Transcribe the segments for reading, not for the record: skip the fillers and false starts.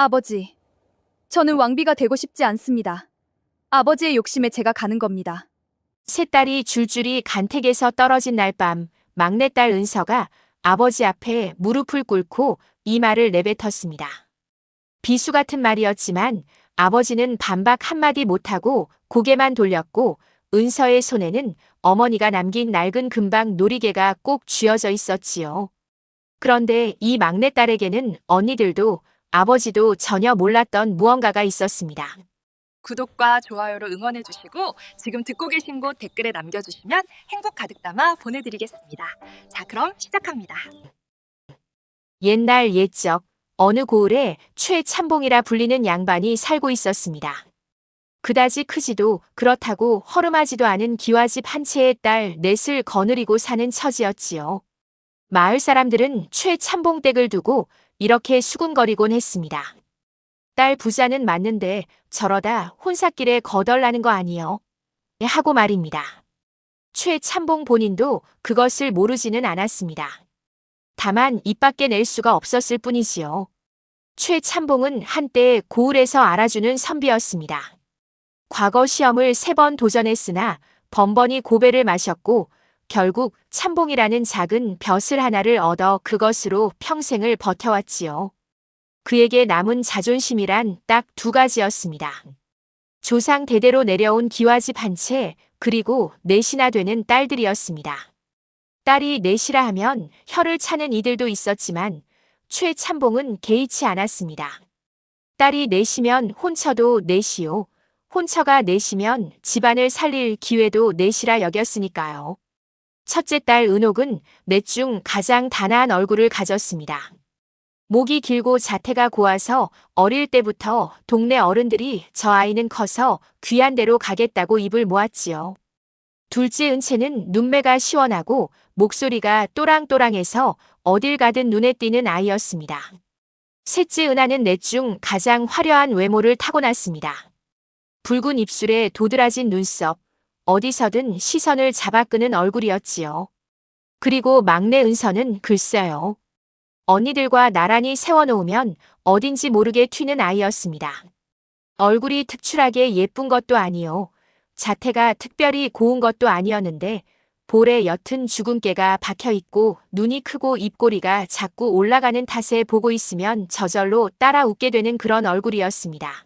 아버지, 저는 왕비가 되고 싶지 않습니다. 아버지의 욕심에 제가 가는 겁니다. 세 딸이 줄줄이 간택에서 떨어진 날 밤, 막내딸 은서가 아버지 앞에 무릎을 꿇고 이 말을 내뱉었습니다. 비수 같은 말이었지만 아버지는 반박 한마디 못하고 고개만 돌렸고 은서의 손에는 어머니가 남긴 낡은 금방 놀이개가 꼭 쥐어져 있었지요. 그런데 이 막내딸에게는 언니들도 아버지도 전혀 몰랐던 무언가가 있었습니다. 구독과 좋아요로 응원해주시고 지금 듣고 계신 곳 댓글에 남겨주시면 행복 가득 담아 보내드리겠습니다. 자, 그럼 시작합니다. 옛날 옛적 어느 고을에 최참봉이라 불리는 양반이 살고 있었습니다. 그다지 크지도 그렇다고 허름하지도 않은 기와집 한 채의 딸 넷을 거느리고 사는 처지였지요. 마을 사람들은 최참봉 댁을 두고 이렇게 수군거리곤 했습니다. 딸 부자는 맞는데 저러다 혼삿길에 거덜나는 거 아니요? 하고 말입니다. 최참봉 본인도 그것을 모르지는 않았습니다. 다만 입 밖에 낼 수가 없었을 뿐이지요. 최참봉은 한때 고을에서 알아주는 선비였습니다. 과거 시험을 3번 도전했으나 번번이 고배를 마셨고 결국 참봉이라는 작은 벼슬 하나를 얻어 그것으로 평생을 버텨왔지요. 그에게 남은 자존심이란 딱 2가지였습니다. 조상 대대로 내려온 기와집 한 채, 그리고 넷이나 되는 딸들이었습니다. 딸이 넷이라 하면 혀를 차는 이들도 있었지만 최참봉은 개의치 않았습니다. 딸이 넷이면 혼처도 넷이요. 혼처가 넷이면 집안을 살릴 기회도 넷이라 여겼으니까요. 첫째 딸 은옥은 넷 중 가장 단아한 얼굴을 가졌습니다. 목이 길고 자태가 고와서 어릴 때부터 동네 어른들이 저 아이는 커서 귀한 데로 가겠다고 입을 모았지요. 둘째 은채는 눈매가 시원하고 목소리가 또랑또랑해서 어딜 가든 눈에 띄는 아이였습니다. 셋째 은하는 넷 중 가장 화려한 외모를 타고났습니다. 붉은 입술에 도드라진 눈썹, 어디서든 시선을 잡아끄는 얼굴이었지요. 그리고 막내 은서는 글쎄요. 언니들과 나란히 세워놓으면 어딘지 모르게 튀는 아이였습니다. 얼굴이 특출하게 예쁜 것도 아니요. 자태가 특별히 고운 것도 아니었는데 볼에 옅은 주근깨가 박혀있고 눈이 크고 입꼬리가 자꾸 올라가는 탓에 보고 있으면 저절로 따라 웃게 되는 그런 얼굴이었습니다.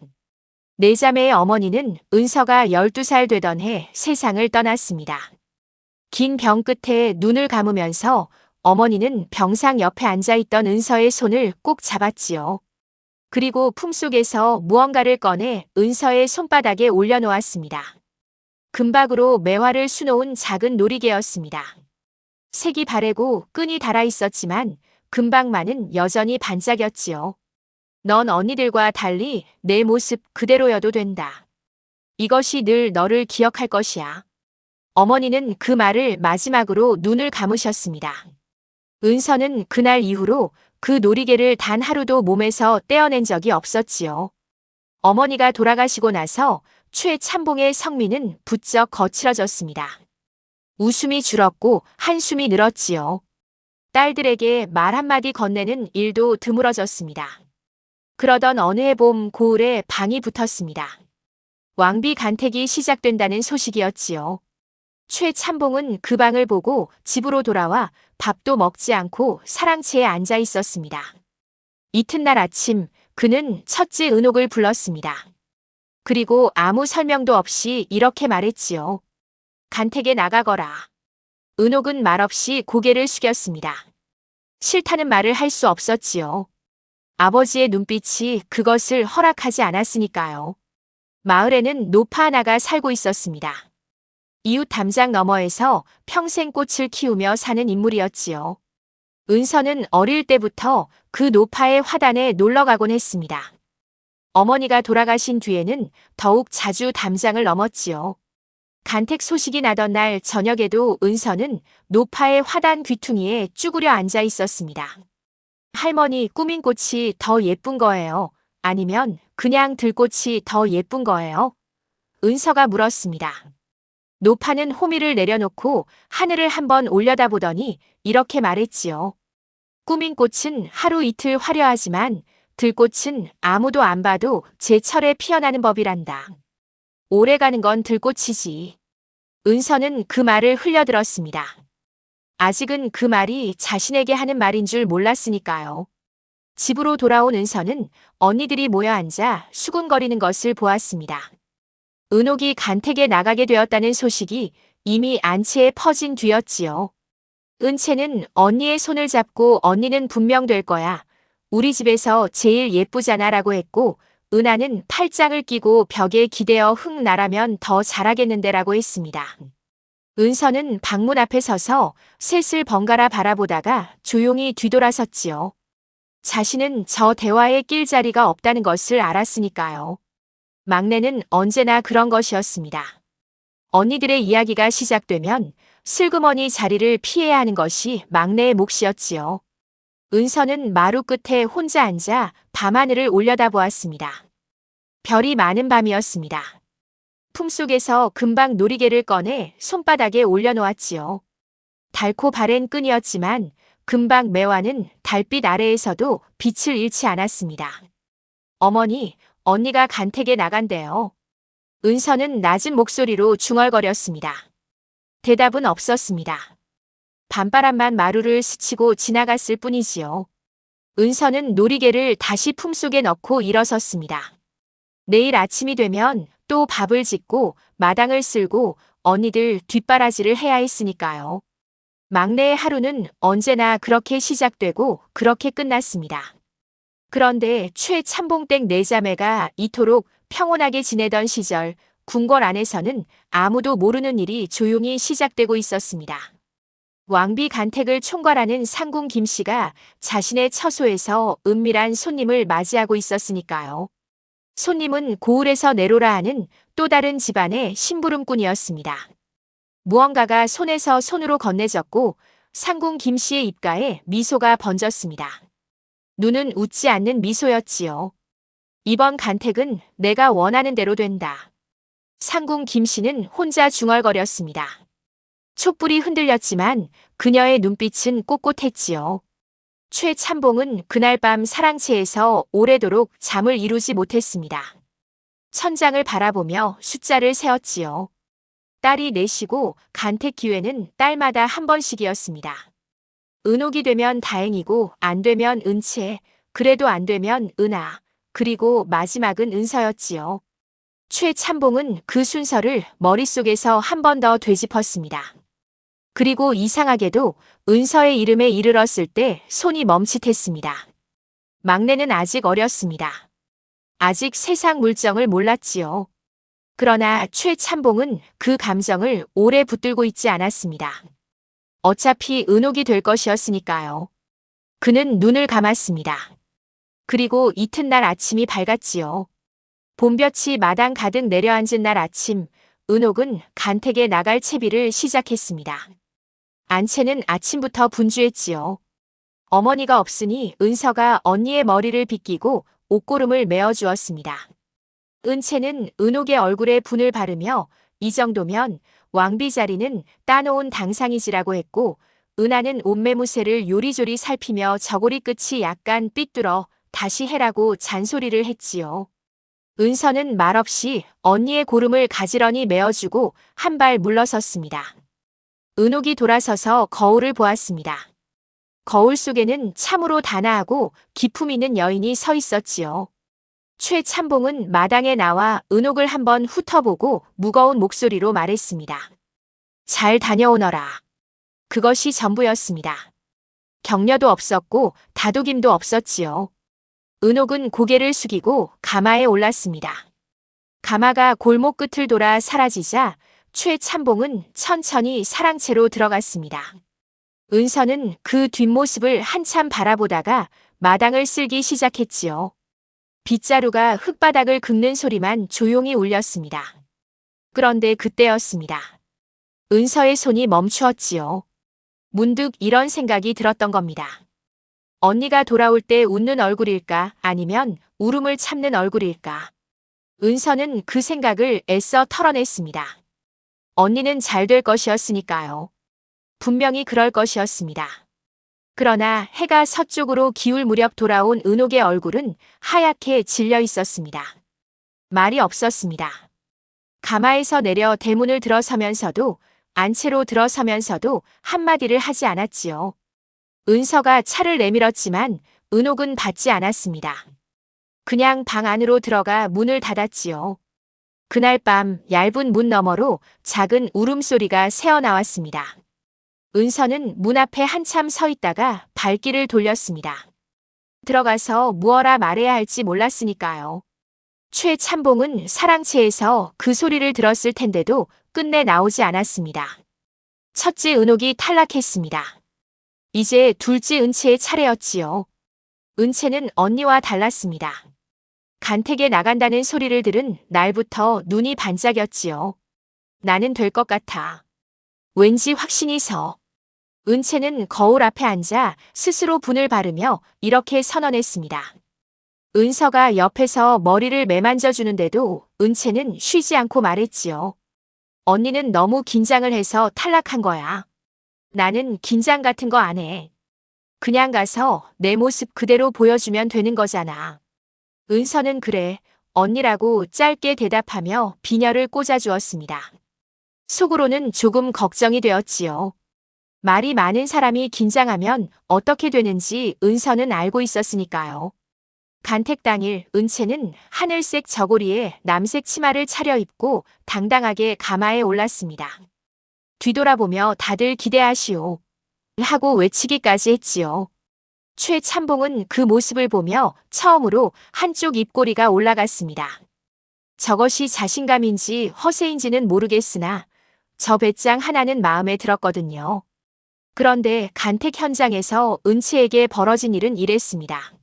네 자매의 어머니는 은서가 12살 되던 해 세상을 떠났습니다. 긴 병 끝에 눈을 감으면서 어머니는 병상 옆에 앉아있던 은서의 손을 꼭 잡았지요. 그리고 품속에서 무언가를 꺼내 은서의 손바닥에 올려놓았습니다. 금박으로 매화를 수놓은 작은 놀이개였습니다. 색이 바래고 끈이 달아있었지만 금박만은 여전히 반짝였지요. 넌 언니들과 달리 내 모습 그대로여도 된다. 이것이 늘 너를 기억할 것이야. 어머니는 그 말을 마지막으로 눈을 감으셨습니다. 은서는 그날 이후로 그 놀이개를 단 하루도 몸에서 떼어낸 적이 없었지요. 어머니가 돌아가시고 나서 최참봉의 성미는 부쩍 거칠어졌습니다. 웃음이 줄었고 한숨이 늘었지요. 딸들에게 말 한마디 건네는 일도 드물어졌습니다. 그러던 어느 해 봄 고을에 방이 붙었습니다. 왕비 간택이 시작된다는 소식이었지요. 최참봉은 그 방을 보고 집으로 돌아와 밥도 먹지 않고 사랑채에 앉아 있었습니다. 이튿날 아침 그는 첫째 은옥을 불렀습니다. 그리고 아무 설명도 없이 이렇게 말했지요. 간택에 나가거라. 은옥은 말없이 고개를 숙였습니다. 싫다는 말을 할 수 없었지요. 아버지의 눈빛이 그것을 허락하지 않았으니까요. 마을에는 노파 하나가 살고 있었습니다. 이웃 담장 너머에서 평생 꽃을 키우며 사는 인물이었지요. 은서는 어릴 때부터 그 노파의 화단에 놀러가곤 했습니다. 어머니가 돌아가신 뒤에는 더욱 자주 담장을 넘었지요. 간택 소식이 나던 날 저녁에도 은서는 노파의 화단 귀퉁이에 쭈그려 앉아 있었습니다. 할머니, 꾸민 꽃이 더 예쁜 거예요? 아니면 그냥 들꽃이 더 예쁜 거예요? 은서가 물었습니다. 노파는 호미를 내려놓고 하늘을 한번 올려다보더니 이렇게 말했지요. 꾸민 꽃은 하루 이틀 화려하지만 들꽃은 아무도 안 봐도 제철에 피어나는 법이란다. 오래가는 건 들꽃이지. 은서는 그 말을 흘려들었습니다. 아직은 그 말이 자신에게 하는 말인 줄 몰랐으니까요. 집으로 돌아온 은서는 언니들이 모여 앉아 수군거리는 것을 보았습니다. 은옥이 간택에 나가게 되었다는 소식이 이미 안채에 퍼진 뒤였지요. 은채는 언니의 손을 잡고 언니는 분명 될 거야. 우리 집에서 제일 예쁘잖아 라고 했고, 은하는 팔짱을 끼고 벽에 기대어 흥 나라면 더 잘하겠는데 라고 했습니다. 은서는 방문 앞에 서서 셋을 번갈아 바라보다가 조용히 뒤돌아섰지요. 자신은 저 대화에 낄 자리가 없다는 것을 알았으니까요. 막내는 언제나 그런 것이었습니다. 언니들의 이야기가 시작되면 슬그머니 자리를 피해야 하는 것이 막내의 몫이었지요. 은서는 마루 끝에 혼자 앉아 밤하늘을 올려다보았습니다. 별이 많은 밤이었습니다. 품속에서 금방 놀이개를 꺼내 손바닥에 올려놓았지요. 닳고 바랜 끈이었지만 금방 매화는 달빛 아래에서도 빛을 잃지 않았습니다. 어머니, 언니가 간택에 나간대요. 은서는 낮은 목소리로 중얼거렸습니다. 대답은 없었습니다. 밤바람만 마루를 스치고 지나갔을 뿐이지요. 은서는 놀이개를 다시 품속에 넣고 일어섰습니다. 내일 아침이 되면 또 밥을 짓고 마당을 쓸고 언니들 뒷바라지를 해야 했으니까요. 막내의 하루는 언제나 그렇게 시작되고 그렇게 끝났습니다. 그런데 최참봉댁 네 자매가 이토록 평온하게 지내던 시절 궁궐 안에서는 아무도 모르는 일이 조용히 시작되고 있었습니다. 왕비 간택을 총괄하는 상궁 김씨가 자신의 처소에서 은밀한 손님을 맞이하고 있었으니까요. 손님은 고을에서 내로라 하는 또 다른 집안의 심부름꾼이었습니다. 무언가가 손에서 손으로 건네졌고 상궁 김씨의 입가에 미소가 번졌습니다. 눈은 웃지 않는 미소였지요. 이번 간택은 내가 원하는 대로 된다. 상궁 김씨는 혼자 중얼거렸습니다. 촛불이 흔들렸지만 그녀의 눈빛은 꼿꼿했지요. 최참봉은 그날 밤 사랑채에서 오래도록 잠을 이루지 못했습니다. 천장을 바라보며 숫자를 세었지요. 딸이 넷이고 간택 기회는 딸마다 한 번씩이었습니다. 은옥이 되면 다행이고 안 되면 은채, 그래도 안 되면 은하, 그리고 마지막은 은서였지요. 최참봉은 그 순서를 머릿속에서 한 번 더 되짚었습니다. 그리고 이상하게도 은서의 이름에 이르렀을 때 손이 멈칫했습니다. 막내는 아직 어렸습니다. 아직 세상 물정을 몰랐지요. 그러나 최참봉은 그 감정을 오래 붙들고 있지 않았습니다. 어차피 은옥이 될 것이었으니까요. 그는 눈을 감았습니다. 그리고 이튿날 아침이 밝았지요. 봄볕이 마당 가득 내려앉은 날 아침, 은옥은 간택에 나갈 채비를 시작했습니다. 안채는 아침부터 분주했지요. 어머니가 없으니 은서가 언니의 머리를 빗기고 옷고름을 메어주었습니다. 은채는 은옥의 얼굴에 분을 바르며 이 정도면 왕비 자리는 따놓은 당상이지라고 했고, 은하는 옷매무새를 요리조리 살피며 저고리 끝이 약간 삐뚤어 다시 해라고 잔소리를 했지요. 은서는 말없이 언니의 고름을 가지런히 메어주고 한 발 물러섰습니다. 은옥이 돌아서서 거울을 보았습니다. 거울 속에는 참으로 단아하고 기품 있는 여인이 서 있었지요. 최참봉은 마당에 나와 은옥을 한번 훑어보고 무거운 목소리로 말했습니다. 잘 다녀오너라. 그것이 전부였습니다. 격려도 없었고 다독임도 없었지요. 은옥은 고개를 숙이고 가마에 올랐습니다. 가마가 골목 끝을 돌아 사라지자 최참봉은 천천히 사랑채로 들어갔습니다. 은서는 그 뒷모습을 한참 바라보다가 마당을 쓸기 시작했지요. 빗자루가 흙바닥을 긁는 소리만 조용히 울렸습니다. 그런데 그때였습니다. 은서의 손이 멈추었지요. 문득 이런 생각이 들었던 겁니다. 언니가 돌아올 때 웃는 얼굴일까 아니면 울음을 참는 얼굴일까. 은서는 그 생각을 애써 털어냈습니다. 언니는 잘 될 것이었으니까요. 분명히 그럴 것이었습니다. 그러나 해가 서쪽으로 기울 무렵 돌아온 은옥의 얼굴은 하얗게 질려 있었습니다. 말이 없었습니다. 가마에서 내려 대문을 들어서면서도 안채로 들어서면서도 한마디를 하지 않았지요. 은서가 차를 내밀었지만 은옥은 받지 않았습니다. 그냥 방 안으로 들어가 문을 닫았지요. 그날 밤 얇은 문 너머로 작은 울음소리가 새어나왔습니다. 은서는 문 앞에 한참 서 있다가 발길을 돌렸습니다. 들어가서 무어라 말해야 할지 몰랐으니까요. 최참봉은 사랑채에서 그 소리를 들었을 텐데도 끝내 나오지 않았습니다. 첫째 은옥이 탈락했습니다. 이제 둘째 은채의 차례였지요. 은채는 언니와 달랐습니다. 간택에 나간다는 소리를 들은 날부터 눈이 반짝였지요. 나는 될 것 같아. 왠지 확신이 서. 은채는 거울 앞에 앉아 스스로 분을 바르며 이렇게 선언했습니다. 은서가 옆에서 머리를 매만져 주는데도 은채는 쉬지 않고 말했지요. 언니는 너무 긴장을 해서 탈락한 거야. 나는 긴장 같은 거 안 해. 그냥 가서 내 모습 그대로 보여주면 되는 거잖아. 은서는 그래, 언니라고 짧게 대답하며 비녀를 꽂아주었습니다. 속으로는 조금 걱정이 되었지요. 말이 많은 사람이 긴장하면 어떻게 되는지 은서는 알고 있었으니까요. 간택 당일 은채는 하늘색 저고리에 남색 치마를 차려입고 당당하게 가마에 올랐습니다. 뒤돌아보며 다들 기대하시오. 하고 외치기까지 했지요. 최참봉은 그 모습을 보며 처음으로 한쪽 입꼬리가 올라갔습니다. 저것이 자신감인지 허세인지는 모르겠으나 저 배짱 하나는 마음에 들었거든요. 그런데 간택 현장에서 은채에게 벌어진 일은 이랬습니다.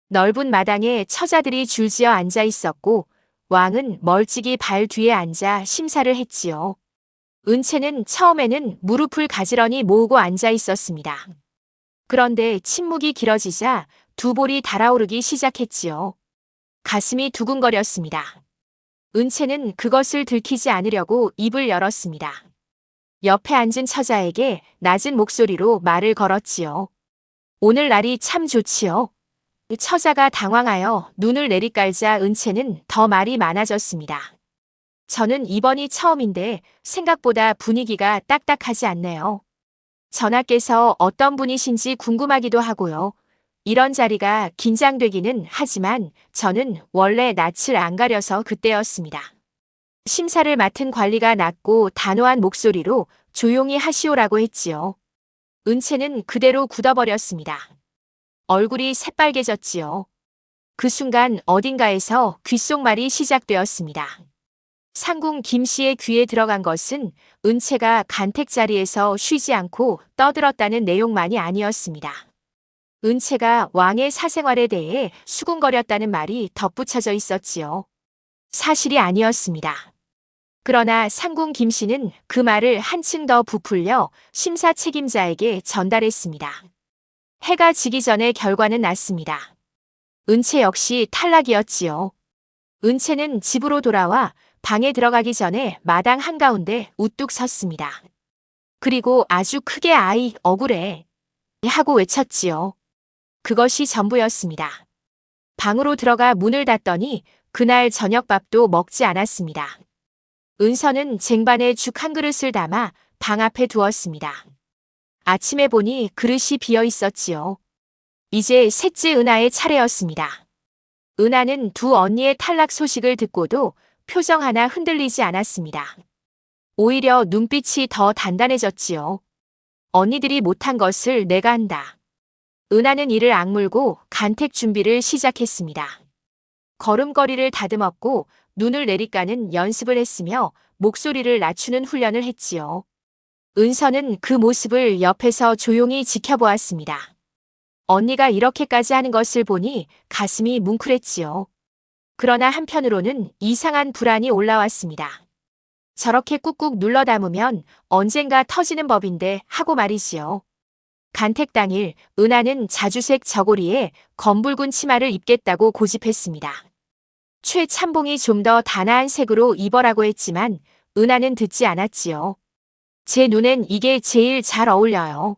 넓은 마당에 처자들이 줄지어 앉아 있었고 왕은 멀찍이 발 뒤에 앉아 심사를 했지요. 은채는 처음에는 무릎을 가지런히 모으고 앉아 있었습니다. 그런데 침묵이 길어지자 두 볼이 달아오르기 시작했지요. 가슴이 두근거렸습니다. 은채는 그것을 들키지 않으려고 입을 열었습니다. 옆에 앉은 처자에게 낮은 목소리로 말을 걸었지요. 오늘 날이 참 좋지요. 처자가 당황하여 눈을 내리깔자 은채는 더 말이 많아졌습니다. 저는 이번이 처음인데 생각보다 분위기가 딱딱하지 않네요. 전하께서 어떤 분이신지 궁금하기도 하고요. 이런 자리가 긴장되기는 하지만 저는 원래 낯을 안 가려서 그때였습니다. 심사를 맡은 관리가 낮고 단호한 목소리로 조용히 하시오라고 했지요. 은채는 그대로 굳어버렸습니다. 얼굴이 새빨개졌지요. 그 순간 어딘가에서 귓속말이 시작되었습니다. 상궁 김씨의 귀에 들어간 것은 은채가 간택 자리에서 쉬지 않고 떠들었다는 내용만이 아니었습니다. 은채가 왕의 사생활에 대해 수군거렸다는 말이 덧붙여져 있었지요. 사실이 아니었습니다. 그러나 상궁 김씨는 그 말을 한층 더 부풀려 심사 책임자에게 전달했습니다. 해가 지기 전에 결과는 났습니다. 은채 역시 탈락이었지요. 은채는 집으로 돌아와 방에 들어가기 전에 마당 한가운데 우뚝 섰습니다. 그리고 아주 크게 아이 억울해 하고 외쳤지요. 그것이 전부였습니다. 방으로 들어가 문을 닫더니 그날 저녁밥도 먹지 않았습니다. 은서는 쟁반에 죽 한 그릇을 담아 방 앞에 두었습니다. 아침에 보니 그릇이 비어 있었지요. 이제 셋째 은하의 차례였습니다. 은하는 두 언니의 탈락 소식을 듣고도 표정 하나 흔들리지 않았습니다. 오히려 눈빛이 더 단단해졌지요. 언니들이 못한 것을 내가 한다. 은하는 이를 악물고 간택 준비를 시작했습니다. 걸음걸이를 다듬었고 눈을 내리까는 연습을 했으며 목소리를 낮추는 훈련을 했지요. 은서는 그 모습을 옆에서 조용히 지켜보았습니다. 언니가 이렇게까지 하는 것을 보니 가슴이 뭉클했지요. 그러나 한편으로는 이상한 불안이 올라왔습니다. 저렇게 꾹꾹 눌러 담으면 언젠가 터지는 법인데 하고 말이지요. 간택 당일 은하는 자주색 저고리에 검붉은 치마를 입겠다고 고집했습니다. 최참봉이 좀 더 단아한 색으로 입어라고 했지만 은하는 듣지 않았지요. 제 눈엔 이게 제일 잘 어울려요.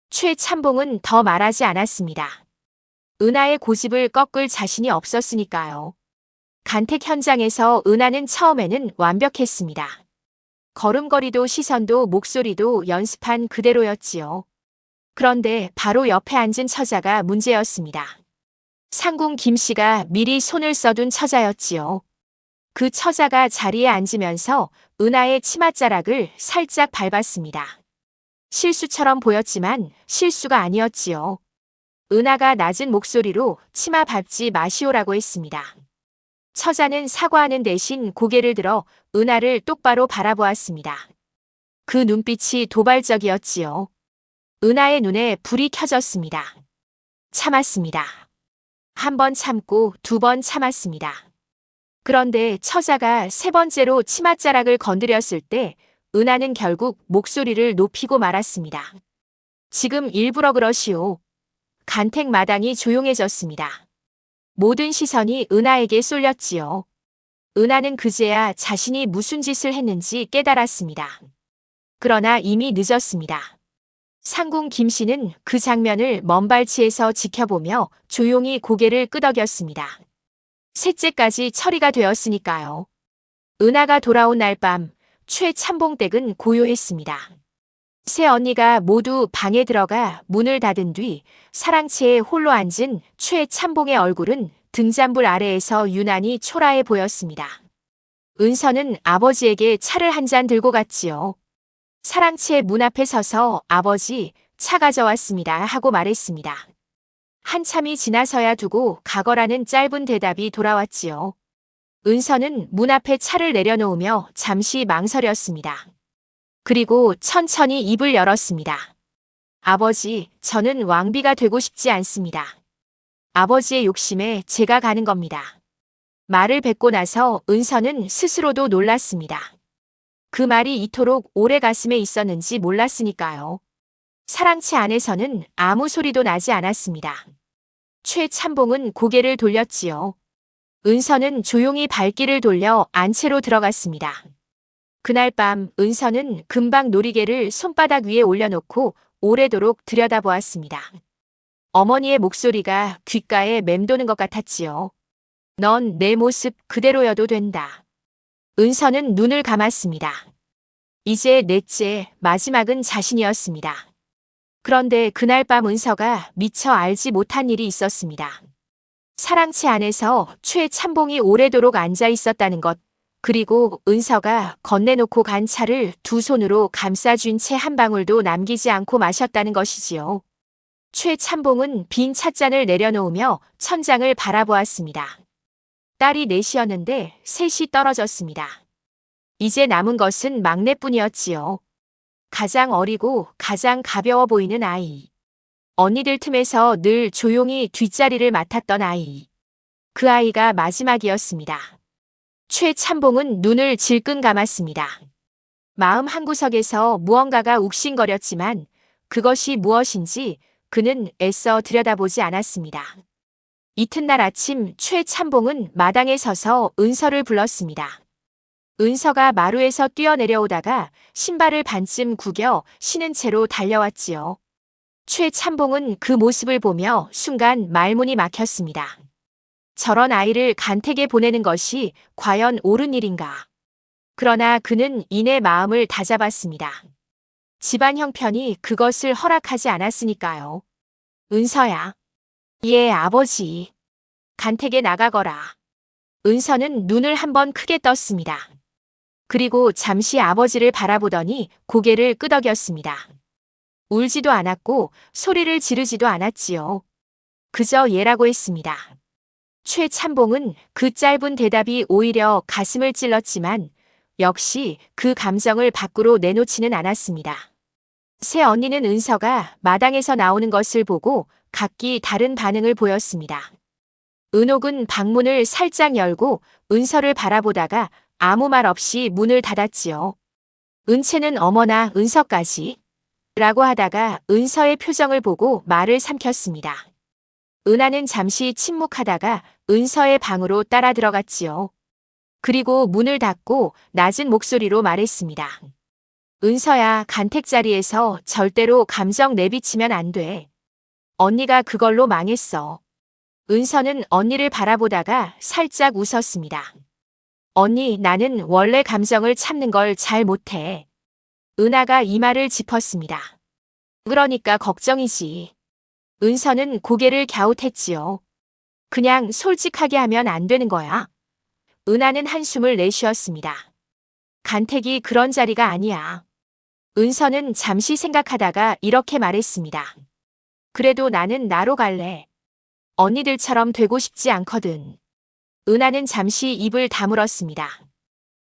최참봉은 더 말하지 않았습니다. 은하의 고집을 꺾을 자신이 없었으니까요. 간택 현장에서 은하는 처음에는 완벽했습니다. 걸음걸이도 시선도 목소리도 연습한 그대로였지요. 그런데 바로 옆에 앉은 처자가 문제였습니다. 상궁 김씨가 미리 손을 써둔 처자였지요. 그 처자가 자리에 앉으면서 은하의 치맛자락을 살짝 밟았습니다. 실수처럼 보였지만 실수가 아니었지요. 은하가 낮은 목소리로 치마 밟지 마시오라고 했습니다. 처자는 사과하는 대신 고개를 들어 은하를 똑바로 바라보았습니다. 그 눈빛이 도발적이었지요. 은하의 눈에 불이 켜졌습니다. 참았습니다. 한 번 참고 두 번 참았습니다. 그런데 처자가 세 번째로 치맛자락을 건드렸을 때 은하는 결국 목소리를 높이고 말았습니다. 지금 일부러 그러시오. 간택 마당이 조용해졌습니다. 모든 시선이 은하에게 쏠렸지요. 은하는 그제야 자신이 무슨 짓을 했는지 깨달았습니다. 그러나 이미 늦었습니다. 상궁 김씨는 그 장면을 먼발치에서 지켜보며 조용히 고개를 끄덕였습니다. 셋째까지 처리가 되었으니까요. 은하가 돌아온 날 밤 최참봉댁은 고요했습니다. 세 언니가 모두 방에 들어가 문을 닫은 뒤 사랑채에 홀로 앉은 최참봉의 얼굴은 등잔불 아래에서 유난히 초라해 보였습니다. 은서는 아버지에게 차를 한 잔 들고 갔지요. 사랑채 문 앞에 서서 아버지, 차 가져왔습니다 하고 말했습니다. 한참이 지나서야 두고 가거라는 짧은 대답이 돌아왔지요. 은서는 문 앞에 차를 내려놓으며 잠시 망설였습니다. 그리고 천천히 입을 열었습니다. 아버지, 저는 왕비가 되고 싶지 않습니다. 아버지의 욕심에 제가 가는 겁니다. 말을 뱉고 나서 은서는 스스로도 놀랐습니다. 그 말이 이토록 오래 가슴에 있었는지 몰랐으니까요. 사랑채 안에서는 아무 소리도 나지 않았습니다. 최참봉은 고개를 돌렸지요. 은서는 조용히 발길을 돌려 안채로 들어갔습니다. 그날 밤 은서는 금방 놀이개를 손바닥 위에 올려놓고 오래도록 들여다보았습니다. 어머니의 목소리가 귓가에 맴도는 것 같았지요. 넌 내 모습 그대로여도 된다. 은서는 눈을 감았습니다. 이제 넷째, 마지막은 자신이었습니다. 그런데 그날 밤 은서가 미처 알지 못한 일이 있었습니다. 사랑채 안에서 최참봉이 오래도록 앉아 있었다는 것, 그리고 은서가 건네놓고 간 차를 두 손으로 감싸준 채 한 방울도 남기지 않고 마셨다는 것이지요. 최참봉은 빈 찻잔을 내려놓으며 천장을 바라보았습니다. 딸이 넷이었는데 셋이 떨어졌습니다. 이제 남은 것은 막내뿐이었지요. 가장 어리고 가장 가벼워 보이는 아이. 언니들 틈에서 늘 조용히 뒷자리를 맡았던 아이. 그 아이가 마지막이었습니다. 최참봉은 눈을 질끈 감았습니다. 마음 한구석에서 무언가가 욱신거렸지만 그것이 무엇인지 그는 애써 들여다보지 않았습니다. 이튿날 아침 최참봉은 마당에 서서 은서를 불렀습니다. 은서가 마루에서 뛰어내려오다가 신발을 반쯤 구겨 신은 채로 달려왔지요. 최참봉은 그 모습을 보며 순간 말문이 막혔습니다. 저런 아이를 간택에 보내는 것이 과연 옳은 일인가? 그러나 그는 이내 마음을 다잡았습니다. 집안 형편이 그것을 허락하지 않았으니까요. 은서야. 예, 아버지. 간택에 나가거라. 은서는 눈을 한번 크게 떴습니다. 그리고 잠시 아버지를 바라보더니 고개를 끄덕였습니다. 울지도 않았고 소리를 지르지도 않았지요. 그저 예라고 했습니다. 최참봉은 그 짧은 대답이 오히려 가슴을 찔렀지만 역시 그 감정을 밖으로 내놓지는 않았습니다. 새 언니는 은서가 마당에서 나오는 것을 보고 각기 다른 반응을 보였습니다. 은옥은 방문을 살짝 열고 은서를 바라보다가 아무 말 없이 문을 닫았지요. 은채는 어머나 은서까지 라고 하다가 은서의 표정을 보고 말을 삼켰습니다. 은하는 잠시 침묵하다가 은서의 방으로 따라 들어갔지요. 그리고 문을 닫고 낮은 목소리로 말했습니다. 은서야, 간택 자리에서 절대로 감정 내비치면 안 돼. 언니가 그걸로 망했어. 은서는 언니를 바라보다가 살짝 웃었습니다. 언니, 나는 원래 감정을 참는 걸 잘 못해. 은하가 이마를 짚었습니다. 그러니까 걱정이지. 은서는 고개를 갸웃했지요. 그냥 솔직하게 하면 안 되는 거야. 은하는 한숨을 내쉬었습니다. 간택이 그런 자리가 아니야. 은서는 잠시 생각하다가 이렇게 말했습니다. 그래도 나는 나로 갈래. 언니들처럼 되고 싶지 않거든. 은하는 잠시 입을 다물었습니다.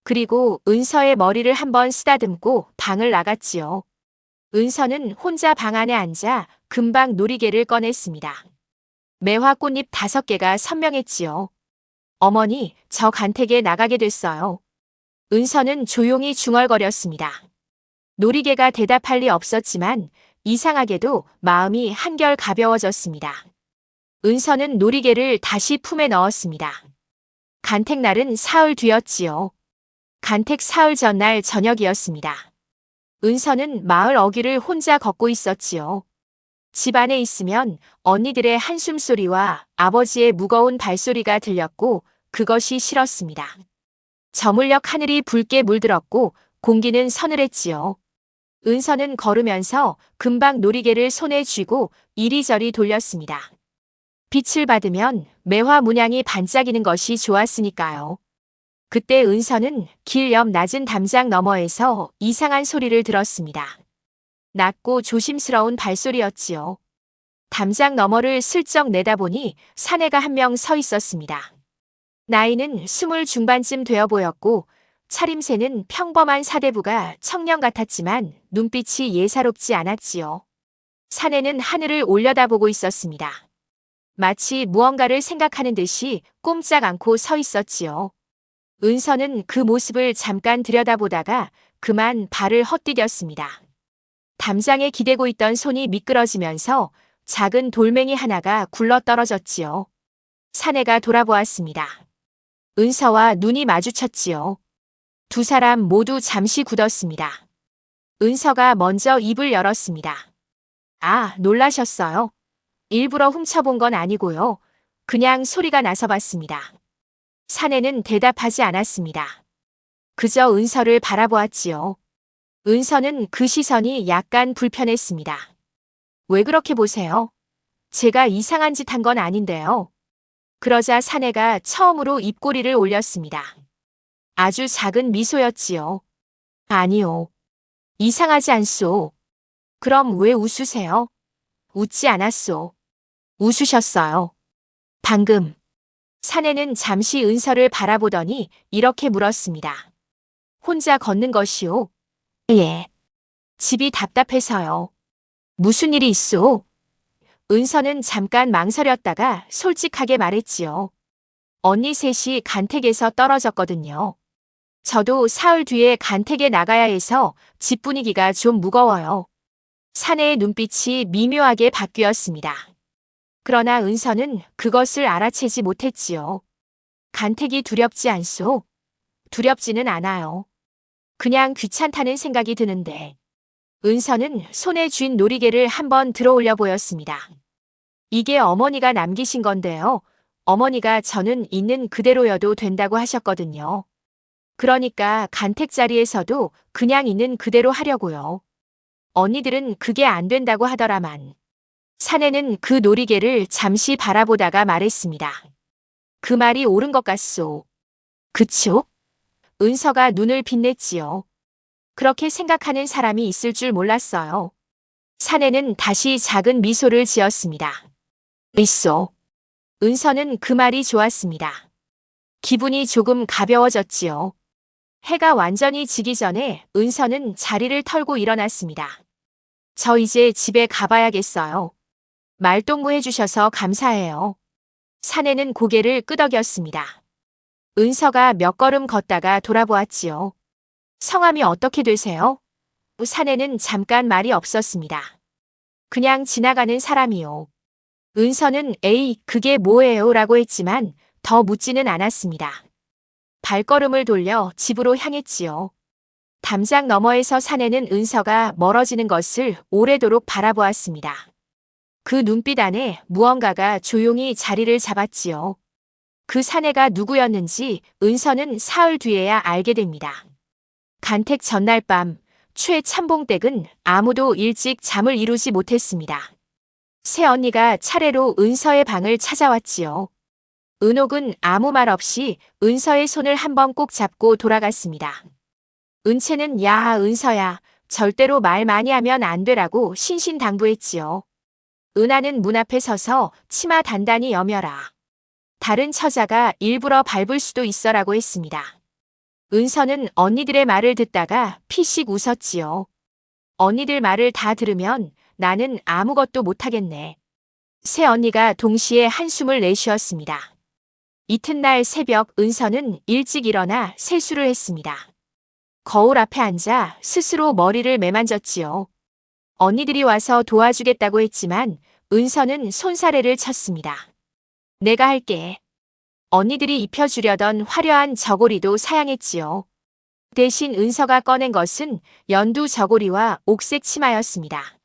그리고 은서의 머리를 한번 쓰다듬고 방을 나갔지요. 은서는 혼자 방 안에 앉아 금방 놀이개를 꺼냈습니다. 매화 꽃잎 5개가 선명했지요. 어머니, 저 간택에 나가게 됐어요. 은서는 조용히 중얼거렸습니다. 놀이개가 대답할 리 없었지만 이상하게도 마음이 한결 가벼워졌습니다. 은서는 놀이개를 다시 품에 넣었습니다. 간택 날은 사흘 뒤였지요. 간택 사흘 전날 저녁이었습니다. 은서는 마을 어귀를 혼자 걷고 있었지요. 집 안에 있으면 언니들의 한숨소리와 아버지의 무거운 발소리가 들렸고 그것이 싫었습니다. 저물녘 하늘이 붉게 물들었고 공기는 서늘했지요. 은서는 걸으면서 금방 놀이개를 손에 쥐고 이리저리 돌렸습니다. 빛을 받으면 매화 문양이 반짝이는 것이 좋았으니까요. 그때 은서는 길 옆 낮은 담장 너머에서 이상한 소리를 들었습니다. 낮고 조심스러운 발소리였지요. 담장 너머를 슬쩍 내다보니 사내가 한 명 서 있었습니다. 나이는 20 중반쯤 되어 보였고 차림새는 평범한 사대부가 청년 같았지만 눈빛이 예사롭지 않았지요. 사내는 하늘을 올려다보고 있었습니다. 마치 무언가를 생각하는 듯이 꼼짝 않고 서 있었지요. 은서는 그 모습을 잠깐 들여다보다가 그만 발을 헛디뎠습니다. 담장에 기대고 있던 손이 미끄러지면서 작은 돌멩이 하나가 굴러떨어졌지요. 사내가 돌아보았습니다. 은서와 눈이 마주쳤지요. 두 사람 모두 잠시 굳었습니다. 은서가 먼저 입을 열었습니다. 아, 놀라셨어요? 일부러 훔쳐본 건 아니고요. 그냥 소리가 나서 봤습니다. 사내는 대답하지 않았습니다. 그저 은서를 바라보았지요. 은서는 그 시선이 약간 불편했습니다. 왜 그렇게 보세요? 제가 이상한 짓 한 건 아닌데요. 그러자 사내가 처음으로 입꼬리를 올렸습니다. 아주 작은 미소였지요. 아니요. 이상하지 않소. 그럼 왜 웃으세요? 웃지 않았소. 웃으셨어요. 방금. 사내는 잠시 은서를 바라보더니 이렇게 물었습니다. 혼자 걷는 것이오? 예. 집이 답답해서요. 무슨 일이 있소? 은서는 잠깐 망설였다가 솔직하게 말했지요. 언니 셋이 간택에서 떨어졌거든요. 저도 사흘 뒤에 간택에 나가야 해서 집 분위기가 좀 무거워요. 사내의 눈빛이 미묘하게 바뀌었습니다. 그러나 은서는 그것을 알아채지 못했지요. 간택이 두렵지 않소? 두렵지는 않아요. 그냥 귀찮다는 생각이 드는데. 은서는 손에 쥔 놀이개를 한번 들어올려 보였습니다. 이게 어머니가 남기신 건데요. 어머니가 저는 있는 그대로여도 된다고 하셨거든요. 그러니까 간택 자리에서도 그냥 있는 그대로 하려고요. 언니들은 그게 안 된다고 하더라만. 사내는 그 놀이개를 잠시 바라보다가 말했습니다. 그 말이 옳은 것 같소. 그쵸? 은서가 눈을 빛냈지요. 그렇게 생각하는 사람이 있을 줄 몰랐어요. 사내는 다시 작은 미소를 지었습니다. 있어. 은서는 그 말이 좋았습니다. 기분이 조금 가벼워졌지요. 해가 완전히 지기 전에 은서는 자리를 털고 일어났습니다. 저 이제 집에 가봐야겠어요. 말동무 해주셔서 감사해요. 사내는 고개를 끄덕였습니다. 은서가 몇 걸음 걷다가 돌아보았지요. 성함이 어떻게 되세요? 사내는 잠깐 말이 없었습니다. 그냥 지나가는 사람이요. 은서는 에이, 그게 뭐예요? 라고 했지만 더 묻지는 않았습니다. 발걸음을 돌려 집으로 향했지요. 담장 너머에서 사내는 은서가 멀어지는 것을 오래도록 바라보았습니다. 그 눈빛 안에 무언가가 조용히 자리를 잡았지요. 그 사내가 누구였는지 은서는 사흘 뒤에야 알게 됩니다. 간택 전날 밤, 최 참봉댁은 아무도 일찍 잠을 이루지 못했습니다. 새 언니가 차례로 은서의 방을 찾아왔지요. 은옥은 아무 말 없이 은서의 손을 한번 꼭 잡고 돌아갔습니다. 은채는 야, 은서야, 절대로 말 많이 하면 안 되라고 신신당부했지요. 은하는 문 앞에 서서 치마 단단히 여며라. 다른 처자가 일부러 밟을 수도 있어라고 했습니다. 은서는 언니들의 말을 듣다가 피식 웃었지요. 언니들 말을 다 들으면 나는 아무것도 못하겠네. 새 언니가 동시에 한숨을 내쉬었습니다. 이튿날 새벽 은서는 일찍 일어나 세수를 했습니다. 거울 앞에 앉아 스스로 머리를 매만졌지요. 언니들이 와서 도와주겠다고 했지만 은서는 손사래를 쳤습니다. 내가 할게. 언니들이 입혀주려던 화려한 저고리도 사양했지요. 대신 은서가 꺼낸 것은 연두 저고리와 옥색 치마였습니다.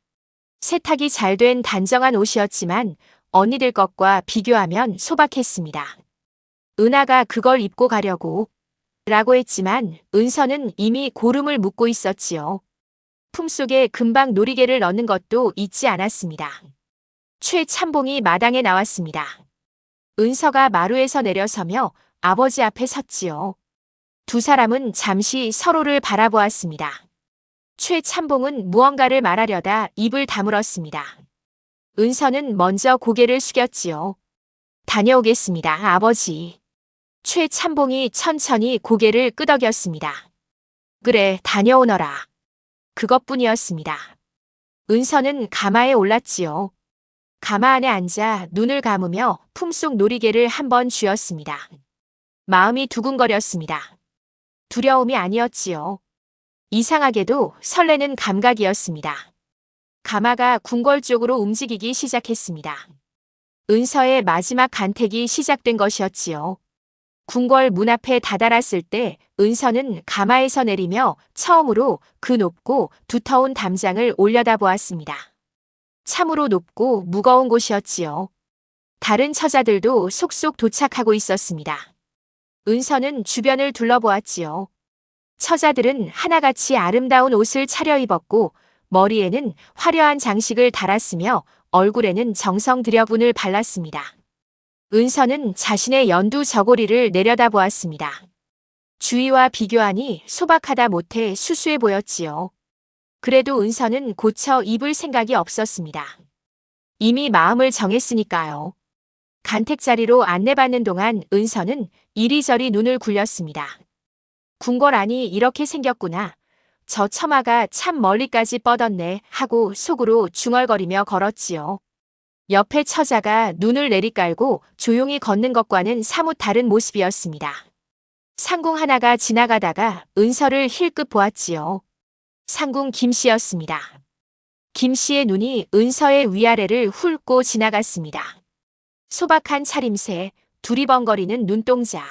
세탁이 잘 된 단정한 옷이었지만 언니들 것과 비교하면 소박했습니다. 은하가 그걸 입고 가려고 라고 했지만 은서는 이미 고름을 묶고 있었지요. 품속에 금방 놀이개를 넣는 것도 잊지 않았습니다. 최 참봉이 마당에 나왔습니다. 은서가 마루에서 내려서며 아버지 앞에 섰지요. 두 사람은 잠시 서로를 바라보았습니다. 최 참봉은 무언가를 말하려다 입을 다물었습니다. 은서는 먼저 고개를 숙였지요. 다녀오겠습니다, 아버지. 최 참봉이 천천히 고개를 끄덕였습니다. 그래, 다녀오너라. 그것뿐이었습니다. 은서는 가마에 올랐지요. 가마 안에 앉아 눈을 감으며 품속 놀이개를 한번 쥐었습니다. 마음이 두근거렸습니다. 두려움이 아니었지요. 이상하게도 설레는 감각이었습니다. 가마가 궁궐 쪽으로 움직이기 시작했습니다. 은서의 마지막 간택이 시작된 것이었지요. 궁궐 문 앞에 다다랐을 때 은서는 가마에서 내리며 처음으로 그 높고 두터운 담장을 올려다보았습니다. 참으로 높고 무거운 곳이었지요. 다른 처자들도 속속 도착하고 있었습니다. 은서는 주변을 둘러보았지요. 처자들은 하나같이 아름다운 옷을 차려입었고 머리에는 화려한 장식을 달았으며 얼굴에는 정성 들여 분을 발랐습니다. 은서는 자신의 연두 저고리를 내려다보았습니다. 주위와 비교하니 소박하다 못해 수수해 보였지요. 그래도 은서는 고쳐 입을 생각이 없었습니다. 이미 마음을 정했으니까요. 간택자리로 안내받는 동안 은서는 이리저리 눈을 굴렸습니다. 궁궐 안이 이렇게 생겼구나. 저 처마가 참 멀리까지 뻗었네 하고 속으로 중얼거리며 걸었지요. 옆에 처자가 눈을 내리깔고 조용히 걷는 것과는 사뭇 다른 모습이었습니다. 상궁 하나가 지나가다가 은서를 힐끗 보았지요. 상궁 김씨였습니다. 김씨의 눈이 은서의 위아래를 훑고 지나갔습니다. 소박한 차림새, 두리번거리는 눈동자.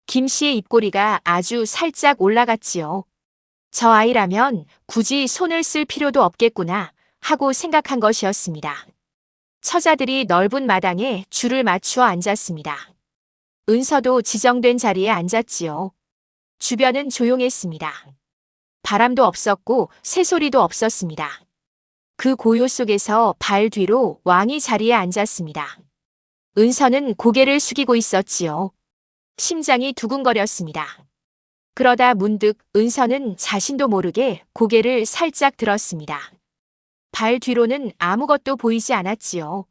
김씨의 입꼬리가 아주 살짝 올라갔지요. 저 아이라면 굳이 손을 쓸 필요도 없겠구나 하고 생각한 것이었습니다. 처자들이 넓은 마당에 줄을 맞추어 앉았습니다. 은서도 지정된 자리에 앉았지요. 주변은 조용했습니다. 바람도 없었고 새소리도 없었습니다. 그 고요 속에서 발 뒤로 왕이 자리에 앉았습니다. 은서는 고개를 숙이고 있었지요. 심장이 두근거렸습니다. 그러다 문득 은서는 자신도 모르게 고개를 살짝 들었습니다. 발 뒤로는 아무것도 보이지 않았지요.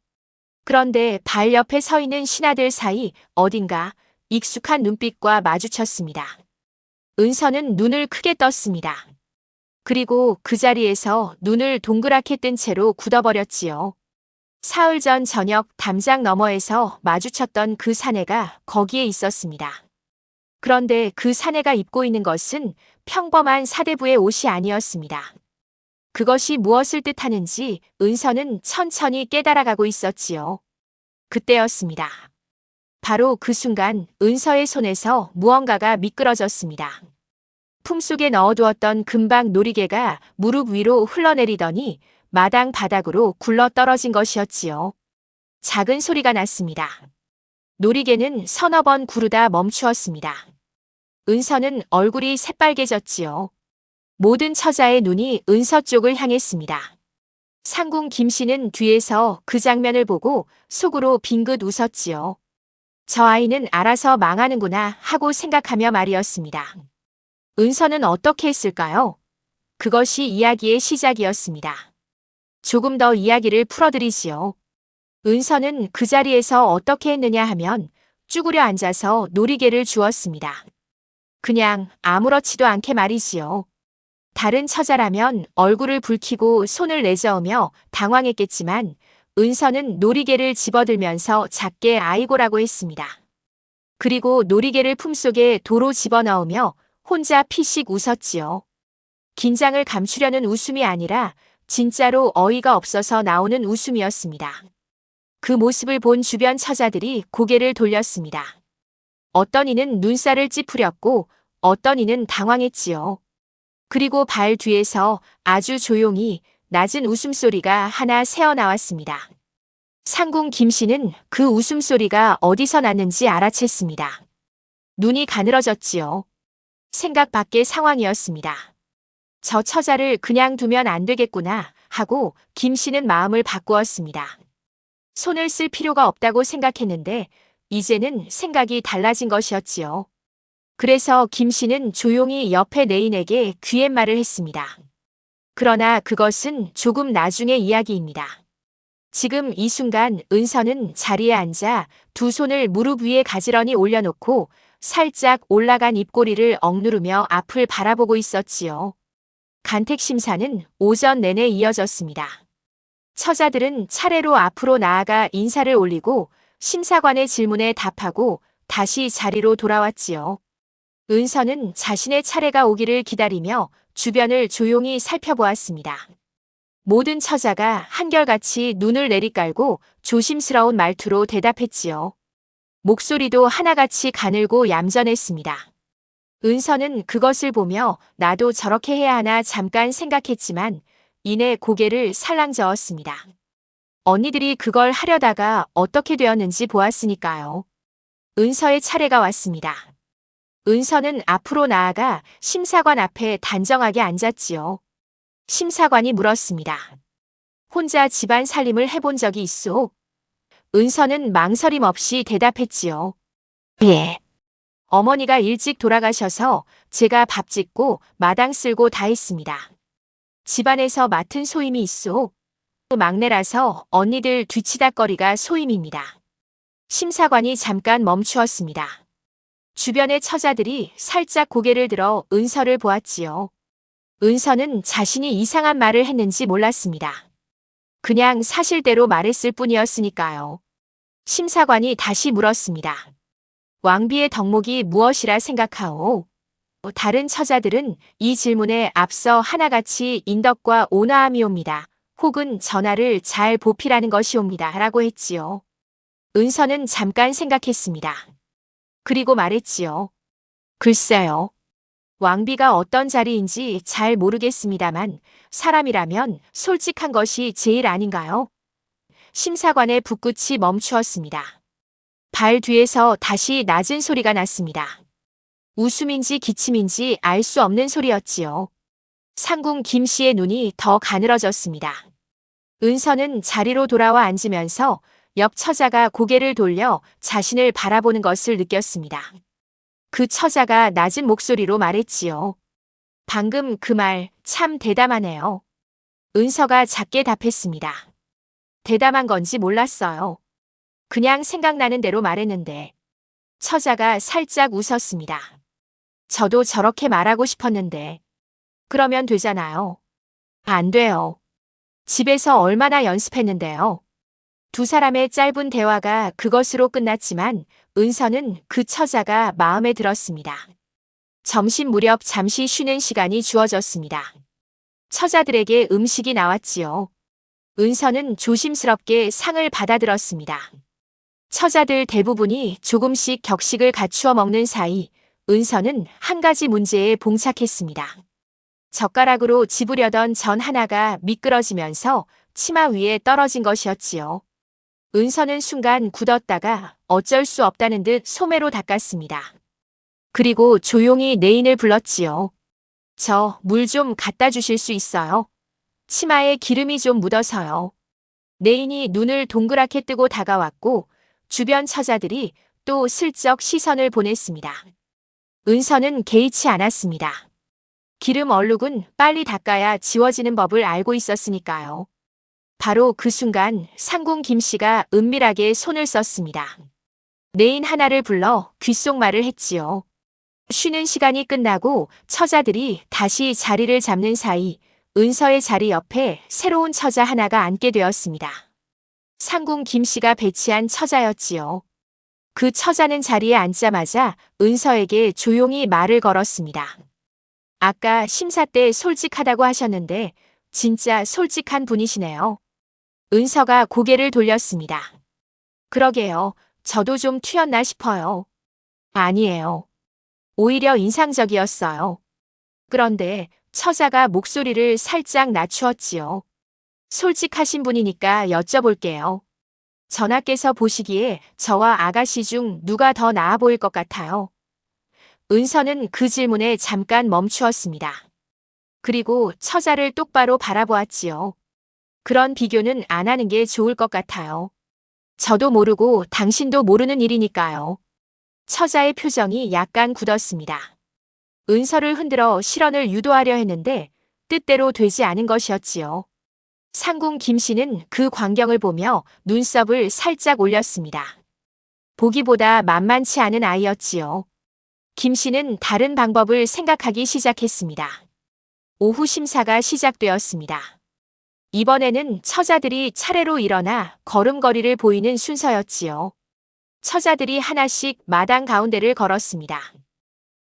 그런데 발 옆에 서 있는 신하들 사이 어딘가 익숙한 눈빛과 마주쳤습니다. 은서는 눈을 크게 떴습니다. 그리고 그 자리에서 눈을 동그랗게 뜬 채로 굳어버렸지요. 사흘 전 저녁 담장 너머에서 마주쳤던 그 사내가 거기에 있었습니다. 그런데 그 사내가 입고 있는 것은 평범한 사대부의 옷이 아니었습니다. 그것이 무엇을 뜻하는지 은서는 천천히 깨달아가고 있었지요. 그때였습니다. 바로 그 순간 은서의 손에서 무언가가 미끄러졌습니다. 품속에 넣어두었던 금박 놀이개가 무릎 위로 흘러내리더니 마당 바닥으로 굴러 떨어진 것이었지요. 작은 소리가 났습니다. 놀이개는 서너 번 구르다 멈추었습니다. 은서는 얼굴이 새빨개졌지요. 모든 처자의 눈이 은서 쪽을 향했습니다. 상궁 김씨는 뒤에서 그 장면을 보고 속으로 빙긋 웃었지요. 저 아이는 알아서 망하는구나 하고 생각하며 말이었습니다. 은서는 어떻게 했을까요? 그것이 이야기의 시작이었습니다. 조금 더 이야기를 풀어드리지요. 은서는 그 자리에서 어떻게 했느냐 하면 쭈그려 앉아서 놀이개를 주었습니다. 그냥 아무렇지도 않게 말이지요. 다른 처자라면 얼굴을 붉히고 손을 내저으며 당황했겠지만 은서는 놀이개를 집어들면서 작게 아이고라고 했습니다. 그리고 놀이개를 품속에 도로 집어넣으며 혼자 피식 웃었지요. 긴장을 감추려는 웃음이 아니라 진짜로 어이가 없어서 나오는 웃음이었습니다. 그 모습을 본 주변 처자들이 고개를 돌렸습니다. 어떤 이는 눈살을 찌푸렸고 어떤 이는 당황했지요. 그리고 발 뒤에서 아주 조용히 낮은 웃음소리가 하나 새어나왔습니다. 상궁 김씨는 그 웃음소리가 어디서 났는지 알아챘습니다. 눈이 가늘어졌지요. 생각 밖의 상황이었습니다. 저 처자를 그냥 두면 안 되겠구나 하고 김씨는 마음을 바꾸었습니다. 손을 쓸 필요가 없다고 생각했는데 이제는 생각이 달라진 것이었지요. 그래서 김씨는 조용히 옆에 내인에게 귀옛말을 했습니다. 그러나 그것은 조금 나중의 이야기입니다. 지금 이 순간 은서는 자리에 앉아 두 손을 무릎 위에 가지런히 올려놓고 살짝 올라간 입꼬리를 억누르며 앞을 바라보고 있었지요. 간택 심사는 오전 내내 이어졌습니다. 처자들은 차례로 앞으로 나아가 인사를 올리고 심사관의 질문에 답하고 다시 자리로 돌아왔지요. 은서는 자신의 차례가 오기를 기다리며 주변을 조용히 살펴보았습니다. 모든 처자가 한결같이 눈을 내리깔고 조심스러운 말투로 대답했지요. 목소리도 하나같이 가늘고 얌전했습니다. 은서는 그것을 보며 나도 저렇게 해야 하나 잠깐 생각했지만 이내 고개를 살랑 저었습니다. 언니들이 그걸 하려다가 어떻게 되었는지 보았으니까요. 은서의 차례가 왔습니다. 은서는 앞으로 나아가 심사관 앞에 단정하게 앉았지요. 심사관이 물었습니다. 혼자 집안 살림을 해본 적이 있소? 은서는 망설임 없이 대답했지요. 예. 어머니가 일찍 돌아가셔서 제가 밥 짓고 마당 쓸고 다 했습니다. 집안에서 맡은 소임이 있소. 막내라서 언니들 뒤치다거리가 소임입니다. 심사관이 잠깐 멈추었습니다. 주변의 처자들이 살짝 고개를 들어 은서를 보았지요. 은서는 자신이 이상한 말을 했는지 몰랐습니다. 그냥 사실대로 말했을 뿐이었으니까요. 심사관이 다시 물었습니다. 왕비의 덕목이 무엇이라 생각하오? 다른 처자들은 이 질문에 앞서 하나같이 인덕과 온화함이옵니다. 혹은 전하를 잘 보필하는 것이옵니다. 라고 했지요. 은서는 잠깐 생각했습니다. 그리고 말했지요. 글쎄요. 왕비가 어떤 자리인지 잘 모르겠습니다만 사람이라면 솔직한 것이 제일 아닌가요? 심사관의 붓끝이 멈추었습니다. 발 뒤에서 다시 낮은 소리가 났습니다. 웃음인지 기침인지 알 수 없는 소리였지요. 상궁 김씨의 눈이 더 가늘어졌습니다. 은서는 자리로 돌아와 앉으면서 옆 처자가 고개를 돌려 자신을 바라보는 것을 느꼈습니다. 그 처자가 낮은 목소리로 말했지요. 방금 그 말 참 대담하네요. 은서가 작게 답했습니다. 대담한 건지 몰랐어요. 그냥 생각나는 대로 말했는데. 처자가 살짝 웃었습니다. 저도 저렇게 말하고 싶었는데. 그러면 되잖아요. 안 돼요. 집에서 얼마나 연습했는데요. 두 사람의 짧은 대화가 그것으로 끝났지만 은서는 그 처자가 마음에 들었습니다. 점심 무렵 잠시 쉬는 시간이 주어졌습니다. 처자들에게 음식이 나왔지요. 은서는 조심스럽게 상을 받아들었습니다. 처자들 대부분이 조금씩 격식을 갖추어 먹는 사이 은서는 한 가지 문제에 봉착했습니다. 젓가락으로 집으려던 전 하나가 미끄러지면서 치마 위에 떨어진 것이었지요. 은서는 순간 굳었다가 어쩔 수 없다는 듯 소매로 닦았습니다. 그리고 조용히 내인을 불렀지요. 저 물 좀 갖다 주실 수 있어요? 치마에 기름이 좀 묻어서요. 내인이 눈을 동그랗게 뜨고 다가왔고 주변 처자들이 또 슬쩍 시선을 보냈습니다. 은서는 개의치 않았습니다. 기름 얼룩은 빨리 닦아야 지워지는 법을 알고 있었으니까요. 바로 그 순간 상궁 김씨가 은밀하게 손을 썼습니다. 내인 하나를 불러 귓속말을 했지요. 쉬는 시간이 끝나고 처자들이 다시 자리를 잡는 사이 은서의 자리 옆에 새로운 처자 하나가 앉게 되었습니다. 상궁 김씨가 배치한 처자였지요. 그 처자는 자리에 앉자마자 은서에게 조용히 말을 걸었습니다. 아까 심사 때 솔직하다고 하셨는데 진짜 솔직한 분이시네요. 은서가 고개를 돌렸습니다. 그러게요. 저도 좀 튀었나 싶어요. 아니에요. 오히려 인상적이었어요. 그런데 처자가 목소리를 살짝 낮추었지요. 솔직하신 분이니까 여쭤볼게요. 전하께서 보시기에 저와 아가씨 중 누가 더 나아 보일 것 같아요? 은서는 그 질문에 잠깐 멈추었습니다. 그리고 처자를 똑바로 바라보았지요. 그런 비교는 안 하는 게 좋을 것 같아요. 저도 모르고 당신도 모르는 일이니까요. 처자의 표정이 약간 굳었습니다. 은서를 흔들어 실언을 유도하려 했는데 뜻대로 되지 않은 것이었지요. 상궁 김씨는 그 광경을 보며 눈썹을 살짝 올렸습니다. 보기보다 만만치 않은 아이였지요. 김씨는 다른 방법을 생각하기 시작했습니다. 오후 심사가 시작되었습니다. 이번에는 처자들이 차례로 일어나 걸음걸이를 보이는 순서였지요. 처자들이 하나씩 마당 가운데를 걸었습니다.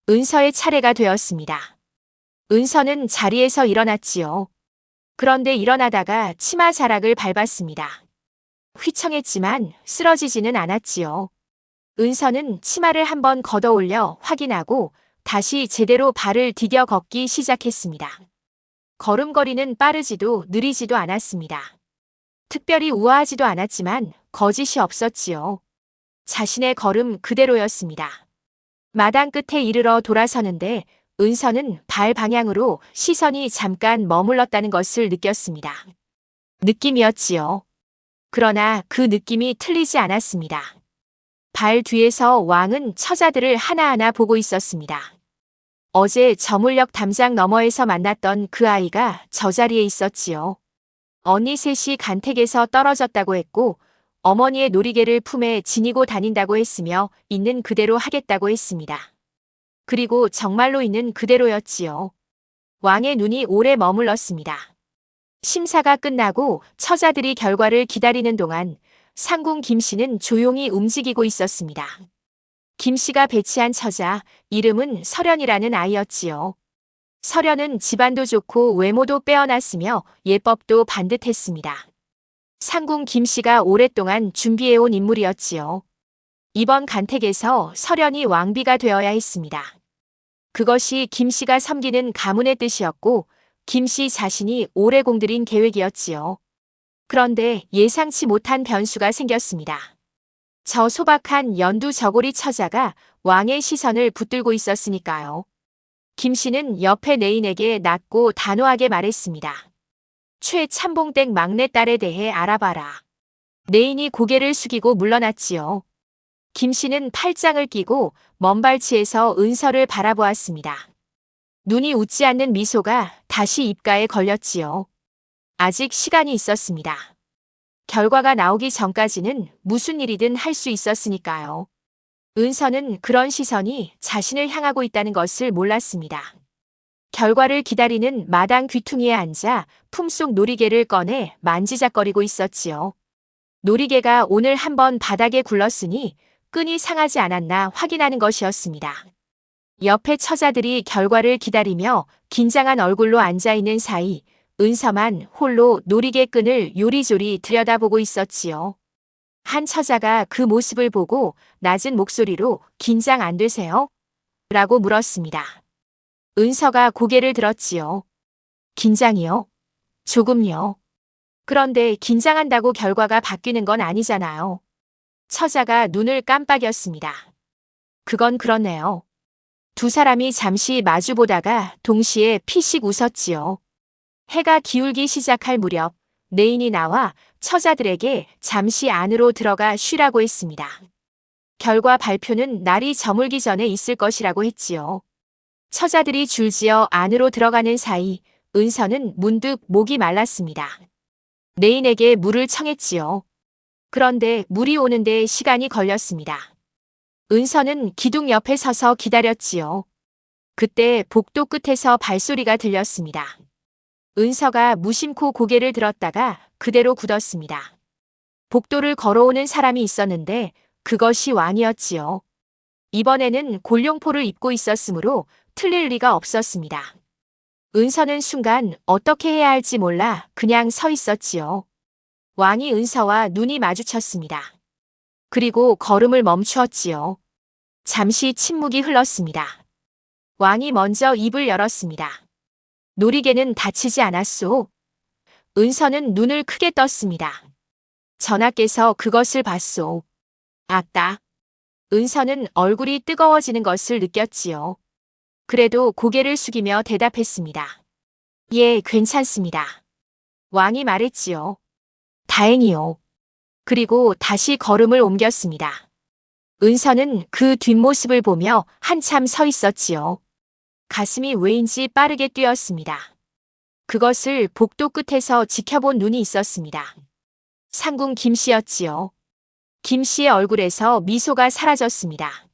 은서의 차례가 되었습니다. 은서는 자리에서 일어났지요. 그런데 일어나다가 치마 자락을 밟았습니다. 휘청했지만 쓰러지지는 않았지요. 은서는 치마를 한번 걷어 올려 확인하고 다시 제대로 발을 디뎌 걷기 시작했습니다. 걸음걸이는 빠르지도 느리지도 않았습니다. 특별히 우아하지도 않았지만 거짓이 없었지요. 자신의 걸음 그대로였습니다. 마당 끝에 이르러 돌아서는데 은서는 발 방향으로 시선이 잠깐 머물렀다는 것을 느꼈습니다. 느낌이었지요. 그러나 그 느낌이 틀리지 않았습니다. 발 뒤에서 왕은 처자들을 하나하나 보고 있었습니다. 어제 저물녘 담장 너머에서 만났던 그 아이가 저 자리에 있었지요. 언니 셋이 간택에서 떨어졌다고 했고 어머니의 놀이개를 품에 지니고 다닌다고 했으며 있는 그대로 하겠다고 했습니다. 그리고 정말로 있는 그대로였지요. 왕의 눈이 오래 머물렀습니다. 심사가 끝나고 처자들이 결과를 기다리는 동안 상궁 김씨는 조용히 움직이고 있었습니다. 김씨가 배치한 처자, 이름은 설연이라는 아이였지요. 설연은 집안도 좋고 외모도 빼어났으며 예법도 반듯했습니다. 상궁 김씨가 오랫동안 준비해온 인물이었지요. 이번 간택에서 설연이 왕비가 되어야 했습니다. 그것이 김씨가 섬기는 가문의 뜻이었고 김씨 자신이 오래 공들인 계획이었지요. 그런데 예상치 못한 변수가 생겼습니다. 저 소박한 연두 저고리 처자가 왕의 시선을 붙들고 있었으니까요. 김씨는 옆에 내인에게 낮고 단호하게 말했습니다. 최참봉댁 막내딸에 대해 알아봐라. 내인이 고개를 숙이고 물러났지요. 김씨는 팔짱을 끼고 먼 발치에서 은서를 바라보았습니다. 눈이 웃지 않는 미소가 다시 입가에 걸렸지요. 아직 시간이 있었습니다. 결과가 나오기 전까지는 무슨 일이든 할 수 있었으니까요. 은서는 그런 시선이 자신을 향하고 있다는 것을 몰랐습니다. 결과를 기다리는 마당 귀퉁이에 앉아 품속 놀이개를 꺼내 만지작거리고 있었지요. 놀이개가 오늘 한번 바닥에 굴렀으니 끈이 상하지 않았나 확인하는 것이었습니다. 옆에 처자들이 결과를 기다리며 긴장한 얼굴로 앉아있는 사이 은서만 홀로 놀이개 끈을 요리조리 들여다보고 있었지요. 한 처자가 그 모습을 보고 낮은 목소리로 긴장 안 되세요? 라고 물었습니다. 은서가 고개를 들었지요. 긴장이요? 조금요. 그런데 긴장한다고 결과가 바뀌는 건 아니잖아요. 처자가 눈을 깜빡였습니다. 그건 그렇네요. 두 사람이 잠시 마주보다가 동시에 피식 웃었지요. 해가 기울기 시작할 무렵 내인이 나와 처자들에게 잠시 안으로 들어가 쉬라고 했습니다. 결과 발표는 날이 저물기 전에 있을 것이라고 했지요. 처자들이 줄지어 안으로 들어가는 사이 은서는 문득 목이 말랐습니다. 내인에게 물을 청했지요. 그런데 물이 오는데 시간이 걸렸습니다. 은서는 기둥 옆에 서서 기다렸지요. 그때 복도 끝에서 발소리가 들렸습니다. 은서가 무심코 고개를 들었다가 그대로 굳었습니다. 복도를 걸어오는 사람이 있었는데 그것이 왕이었지요. 이번에는 골룡포를 입고 있었으므로 틀릴 리가 없었습니다. 은서는 순간 어떻게 해야 할지 몰라 그냥 서 있었지요. 왕이 은서와 눈이 마주쳤습니다. 그리고 걸음을 멈추었지요. 잠시 침묵이 흘렀습니다. 왕이 먼저 입을 열었습니다. 놀이개는 다치지 않았소? 은서는 눈을 크게 떴습니다. 전하께서 그것을 봤소. 아따. 은서는 얼굴이 뜨거워지는 것을 느꼈지요. 그래도 고개를 숙이며 대답했습니다. 예, 괜찮습니다. 왕이 말했지요. 다행이요. 그리고 다시 걸음을 옮겼습니다. 은서는 그 뒷모습을 보며 한참 서 있었지요. 가슴이 왜인지 빠르게 뛰었습니다. 그것을 복도 끝에서 지켜본 눈이 있었습니다. 상궁 김씨였지요. 김씨의 얼굴에서 미소가 사라졌습니다.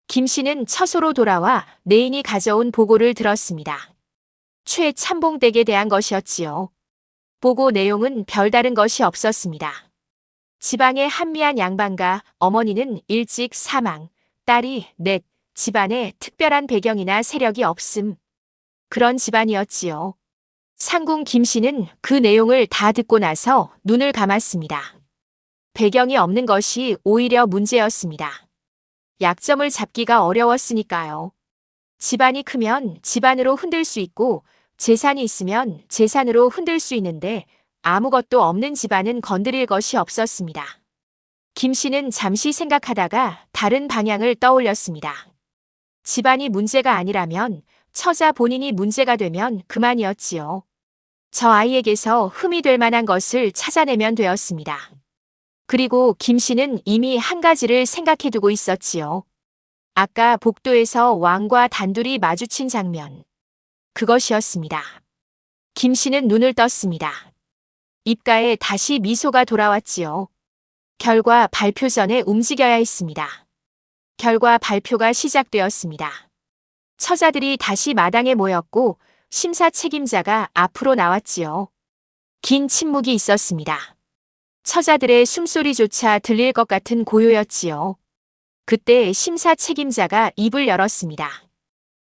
김씨는 처소로 돌아와 내인이 가져온 보고를 들었습니다. 최 참봉댁에 대한 것이었지요. 보고 내용은 별다른 것이 없었습니다. 지방의 한미한 양반과 어머니는 일찍 사망, 딸이 넷, 집안에 특별한 배경이나 세력이 없음. 그런 집안이었지요. 상궁 김씨는 그 내용을 다 듣고 나서 눈을 감았습니다. 배경이 없는 것이 오히려 문제였습니다. 약점을 잡기가 어려웠으니까요. 집안이 크면 집안으로 흔들 수 있고 재산이 있으면 재산으로 흔들 수 있는데 아무것도 없는 집안은 건드릴 것이 없었습니다. 김 씨는 잠시 생각하다가 다른 방향을 떠올렸습니다. 집안이 문제가 아니라면 처자 본인이 문제가 되면 그만이었지요. 저 아이에게서 흠이 될 만한 것을 찾아내면 되었습니다. 그리고 김 씨는 이미 한 가지를 생각해두고 있었지요. 아까 복도에서 왕과 단둘이 마주친 장면. 그것이었습니다. 김 씨는 눈을 떴습니다. 입가에 다시 미소가 돌아왔지요. 결과 발표 전에 움직여야 했습니다. 결과 발표가 시작되었습니다. 처자들이 다시 마당에 모였고 심사 책임자가 앞으로 나왔지요. 긴 침묵이 있었습니다. 처자들의 숨소리조차 들릴 것 같은 고요였지요. 그때 심사 책임자가 입을 열었습니다.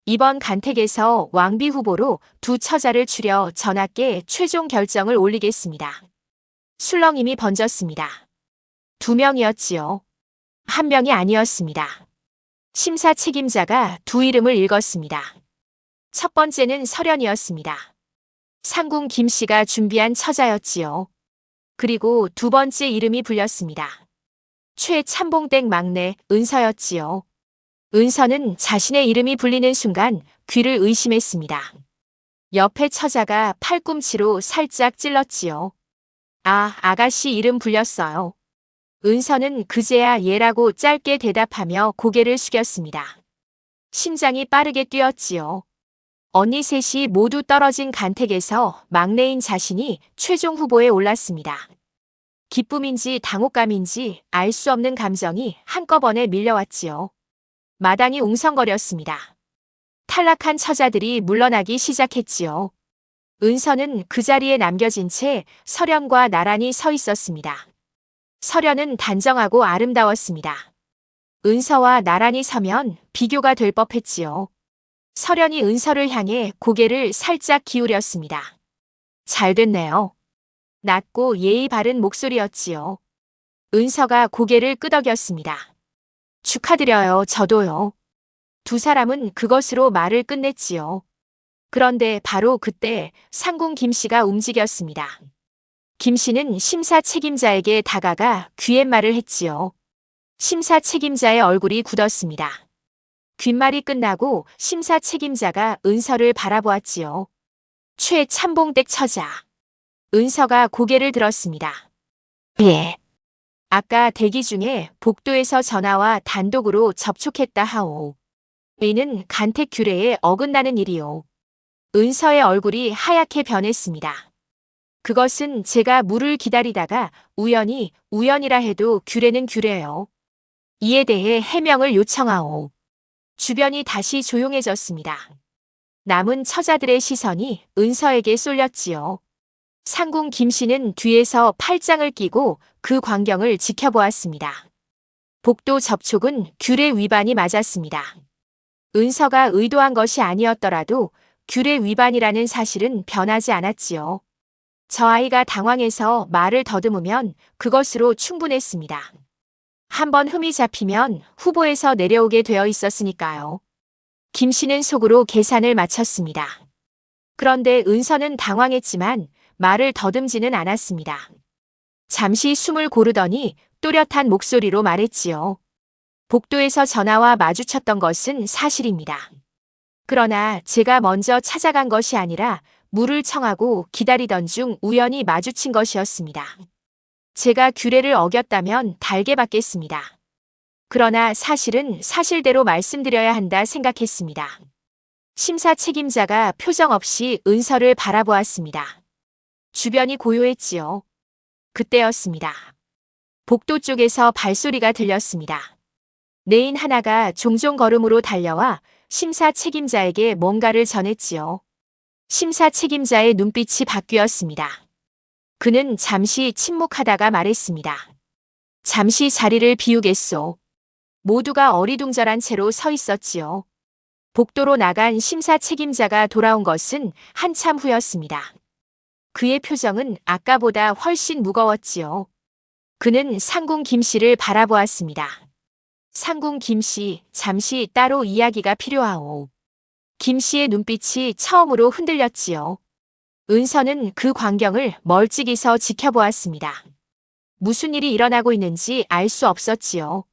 이번 간택에서 왕비 후보로 두 처자를 추려 전하께 최종 결정을 올리겠습니다. 술렁임이 번졌습니다. 2명이었지요. 1명이 아니었습니다. 심사 책임자가 두 이름을 읽었습니다. 첫 번째는 설현이었습니다. 상궁 김씨가 준비한 처자였지요. 그리고 두 번째 이름이 불렸습니다. 최 참봉댁 막내 은서였지요. 은서는 자신의 이름이 불리는 순간 귀를 의심했습니다. 옆에 처자가 팔꿈치로 살짝 찔렀지요. 아, 아가씨 이름 불렸어요. 은서는 그제야 예라고 짧게 대답하며 고개를 숙였습니다. 심장이 빠르게 뛰었지요. 언니 셋이 모두 떨어진 간택에서 막내인 자신이 최종 후보에 올랐습니다. 기쁨인지 당혹감인지 알 수 없는 감정이 한꺼번에 밀려왔지요. 마당이 웅성거렸습니다. 탈락한 처자들이 물러나기 시작했지요. 은서는 그 자리에 남겨진 채 설현과 나란히 서 있었습니다. 설현은 단정하고 아름다웠습니다. 은서와 나란히 서면 비교가 될 법했지요. 설현이 은서를 향해 고개를 살짝 기울였습니다. 잘 됐네요. 낮고 예의 바른 목소리였지요. 은서가 고개를 끄덕였습니다. 축하드려요, 저도요. 두 사람은 그것으로 말을 끝냈지요. 그런데 바로 그때 상궁 김씨가 움직였습니다. 김씨는 심사 책임자에게 다가가 귀옛말을 했지요. 심사 책임자의 얼굴이 굳었습니다. 귓말이 끝나고 심사 책임자가 은서를 바라보았지요. 최참봉댁 처자. 은서가 고개를 들었습니다. 예. 아까 대기 중에 복도에서 전화와 단독으로 접촉했다 하오. 이는 간택 규례에 어긋나는 일이오. 은서의 얼굴이 하얗게 변했습니다. 그것은 제가 물을 기다리다가 우연이라 해도 규례는 규례요. 이에 대해 해명을 요청하오. 주변이 다시 조용해졌습니다. 남은 처자들의 시선이 은서에게 쏠렸지요. 상궁 김씨는 뒤에서 팔짱을 끼고 그 광경을 지켜보았습니다. 복도 접촉은 규례 위반이 맞았습니다. 은서가 의도한 것이 아니었더라도 규례 위반이라는 사실은 변하지 않았지요. 저 아이가 당황해서 말을 더듬으면 그것으로 충분했습니다. 한번 흠이 잡히면 후보에서 내려오게 되어 있었으니까요. 김 씨는 속으로 계산을 마쳤습니다. 그런데 은서는 당황했지만 말을 더듬지는 않았습니다. 잠시 숨을 고르더니 또렷한 목소리로 말했지요. 복도에서 전화와 마주쳤던 것은 사실입니다. 그러나 제가 먼저 찾아간 것이 아니라 물을 청하고 기다리던 중 우연히 마주친 것이었습니다. 제가 규례를 어겼다면 달게 받겠습니다. 그러나 사실은 사실대로 말씀드려야 한다 생각했습니다. 심사 책임자가 표정 없이 은서를 바라보았습니다. 주변이 고요했지요. 그때였습니다. 복도 쪽에서 발소리가 들렸습니다. 내인 하나가 종종 걸음으로 달려와 심사 책임자에게 뭔가를 전했지요. 심사 책임자의 눈빛이 바뀌었습니다. 그는 잠시 침묵하다가 말했습니다. 잠시 자리를 비우겠소. 모두가 어리둥절한 채로 서 있었지요. 복도로 나간 심사 책임자가 돌아온 것은 한참 후였습니다. 그의 표정은 아까보다 훨씬 무거웠지요. 그는 상궁 김씨를 바라보았습니다. 상궁 김씨, 잠시 따로 이야기가 필요하오. 김씨의 눈빛이 처음으로 흔들렸지요. 은서는 그 광경을 멀찍이서 지켜보았습니다. 무슨 일이 일어나고 있는지 알 수 없었지요.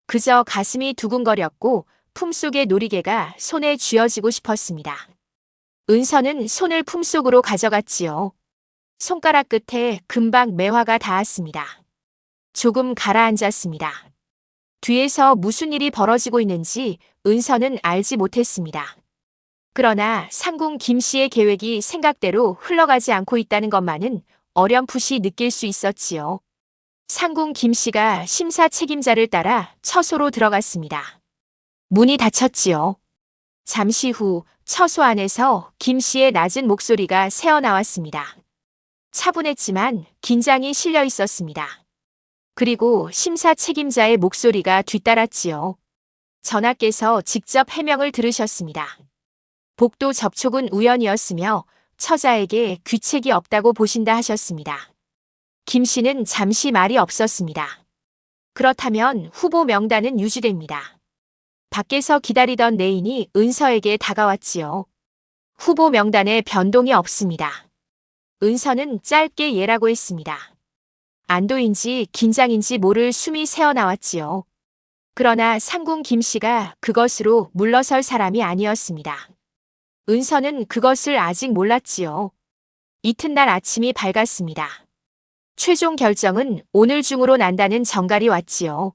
그저 가슴이 두근거렸고 품속의 놀이개가 손에 쥐어지고 싶었습니다. 은서는 손을 품속으로 가져갔지요. 손가락 끝에 금방 매화가 닿았습니다. 조금 가라앉았습니다. 뒤에서 무슨 일이 벌어지고 있는지 은서는 알지 못했습니다. 그러나 상궁 김씨의 계획이 생각대로 흘러가지 않고 있다는 것만은 어렴풋이 느낄 수 있었지요. 상궁 김씨가 심사 책임자를 따라 처소로 들어갔습니다. 문이 닫혔지요. 잠시 후 처소 안에서 김씨의 낮은 목소리가 새어나왔습니다. 차분했지만 긴장이 실려 있었습니다. 그리고 심사 책임자의 목소리가 뒤따랐지요. 전하께서 직접 해명을 들으셨습니다. 복도 접촉은 우연이었으며 처자에게 귀책이 없다고 보신다 하셨습니다. 김 씨는 잠시 말이 없었습니다. 그렇다면 후보 명단은 유지됩니다. 밖에서 기다리던 내인이 은서에게 다가왔지요. 후보 명단에 변동이 없습니다. 은서는 짧게 예라고 했습니다. 안도인지 긴장인지 모를 숨이 새어나왔지요. 그러나 상궁 김 씨가 그것으로 물러설 사람이 아니었습니다. 은서는 그것을 아직 몰랐지요. 이튿날 아침이 밝았습니다. 최종 결정은 오늘 중으로 난다는 정갈이 왔지요.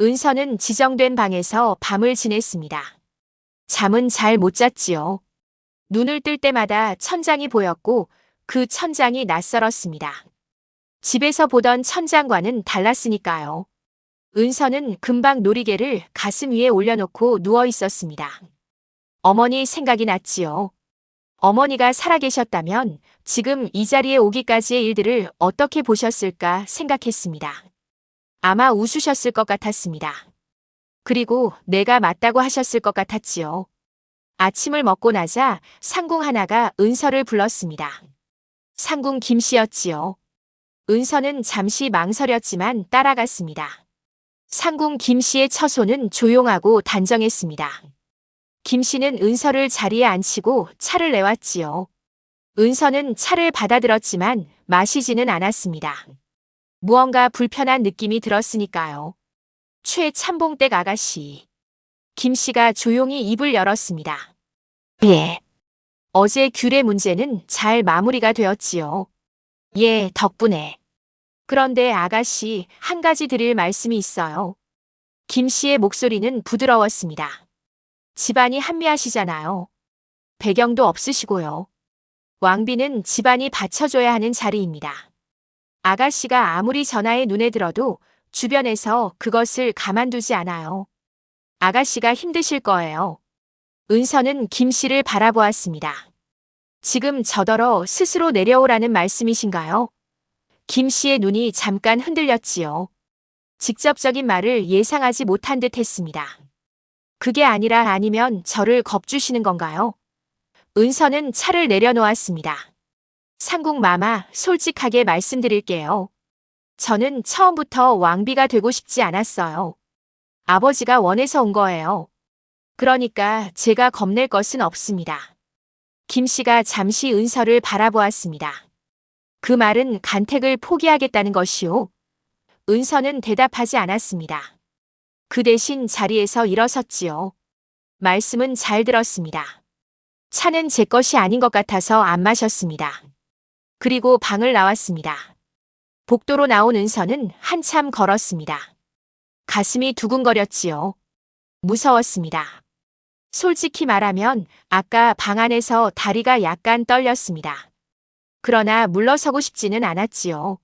은서는 지정된 방에서 밤을 지냈습니다. 잠은 잘 못 잤지요. 눈을 뜰 때마다 천장이 보였고 그 천장이 낯설었습니다. 집에서 보던 천장과는 달랐으니까요. 은서는 금방 놀이개를 가슴 위에 올려놓고 누워 있었습니다. 어머니 생각이 났지요. 어머니가 살아계셨다면 지금 이 자리에 오기까지의 일들을 어떻게 보셨을까 생각했습니다. 아마 웃으셨을 것 같았습니다. 그리고 내가 맞다고 하셨을 것 같았지요. 아침을 먹고 나자 상궁 하나가 은서를 불렀습니다. 상궁 김씨였지요. 은서는 잠시 망설였지만 따라갔습니다. 상궁 김씨의 처소는 조용하고 단정했습니다. 김씨는 은서를 자리에 앉히고 차를 내왔지요. 은서는 차를 받아들었지만 마시지는 않았습니다. 무언가 불편한 느낌이 들었으니까요. 최참봉댁 아가씨. 김씨가 조용히 입을 열었습니다. 예. 어제 규례 문제는 잘 마무리가 되었지요. 예, 덕분에. 그런데 아가씨, 한 가지 드릴 말씀이 있어요. 김씨의 목소리는 부드러웠습니다. 집안이 한미하시잖아요. 배경도 없으시고요. 왕비는 집안이 받쳐줘야 하는 자리입니다. 아가씨가 아무리 전하에 눈에 들어도 주변에서 그것을 가만두지 않아요. 아가씨가 힘드실 거예요. 은서는 김씨를 바라보았습니다. 지금 저더러 스스로 내려오라는 말씀이신가요? 김씨의 눈이 잠깐 흔들렸지요. 직접적인 말을 예상하지 못한 듯 했습니다. 그게 아니라 아니면 저를 겁주시는 건가요? 은서는 차를 내려놓았습니다. 상궁마마, 솔직하게 말씀드릴게요. 저는 처음부터 왕비가 되고 싶지 않았어요. 아버지가 원해서 온 거예요. 그러니까 제가 겁낼 것은 없습니다. 김씨가 잠시 은서를 바라보았습니다. 그 말은 간택을 포기하겠다는 것이오? 은서는 대답하지 않았습니다. 그 대신 자리에서 일어섰지요. 말씀은 잘 들었습니다. 차는 제 것이 아닌 것 같아서 안 마셨습니다. 그리고 방을 나왔습니다. 복도로 나온 은서는 한참 걸었습니다. 가슴이 두근거렸지요. 무서웠습니다. 솔직히 말하면 아까 방 안에서 다리가 약간 떨렸습니다. 그러나 물러서고 싶지는 않았지요.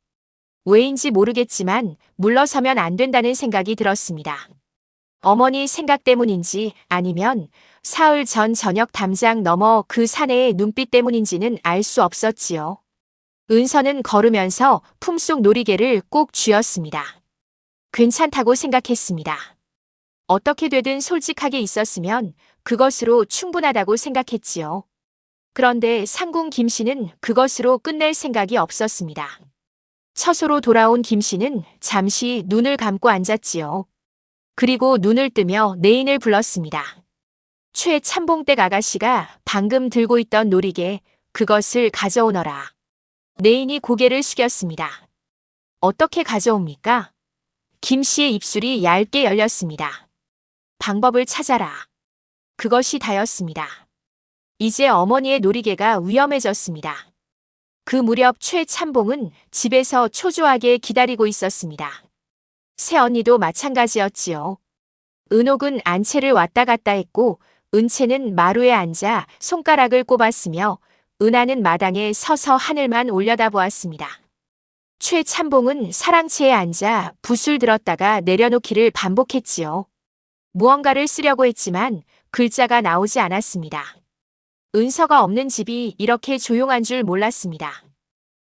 왜인지 모르겠지만 물러서면 안 된다는 생각이 들었습니다. 어머니 생각 때문인지 아니면 사흘 전 저녁 담장 너머 그 사내의 눈빛 때문인지는 알 수 없었지요. 은서는 걸으면서 품속 놀이개를 꼭 쥐었습니다. 괜찮다고 생각했습니다. 어떻게 되든 솔직하게 있었으면 그것으로 충분하다고 생각했지요. 그런데 상궁 김씨는 그것으로 끝낼 생각이 없었습니다. 처소로 돌아온 김씨는 잠시 눈을 감고 앉았지요. 그리고 눈을 뜨며 내인을 불렀습니다. 최참봉댁 아가씨가 방금 들고 있던 놀이개, 그것을 가져오너라. 내인이 고개를 숙였습니다. 어떻게 가져옵니까? 김씨의 입술이 얇게 열렸습니다. 방법을 찾아라. 그것이 다였습니다. 이제 어머니의 놀이개가 위험해졌습니다. 그 무렵 최참봉은 집에서 초조하게 기다리고 있었습니다. 새언니도 마찬가지였지요. 은옥은 안채를 왔다 갔다 했고 은채는 마루에 앉아 손가락을 꼽았으며 은하는 마당에 서서 하늘만 올려다보았습니다. 최참봉은 사랑채에 앉아 붓을 들었다가 내려놓기를 반복했지요. 무언가를 쓰려고 했지만 글자가 나오지 않았습니다. 은서가 없는 집이 이렇게 조용한 줄 몰랐습니다.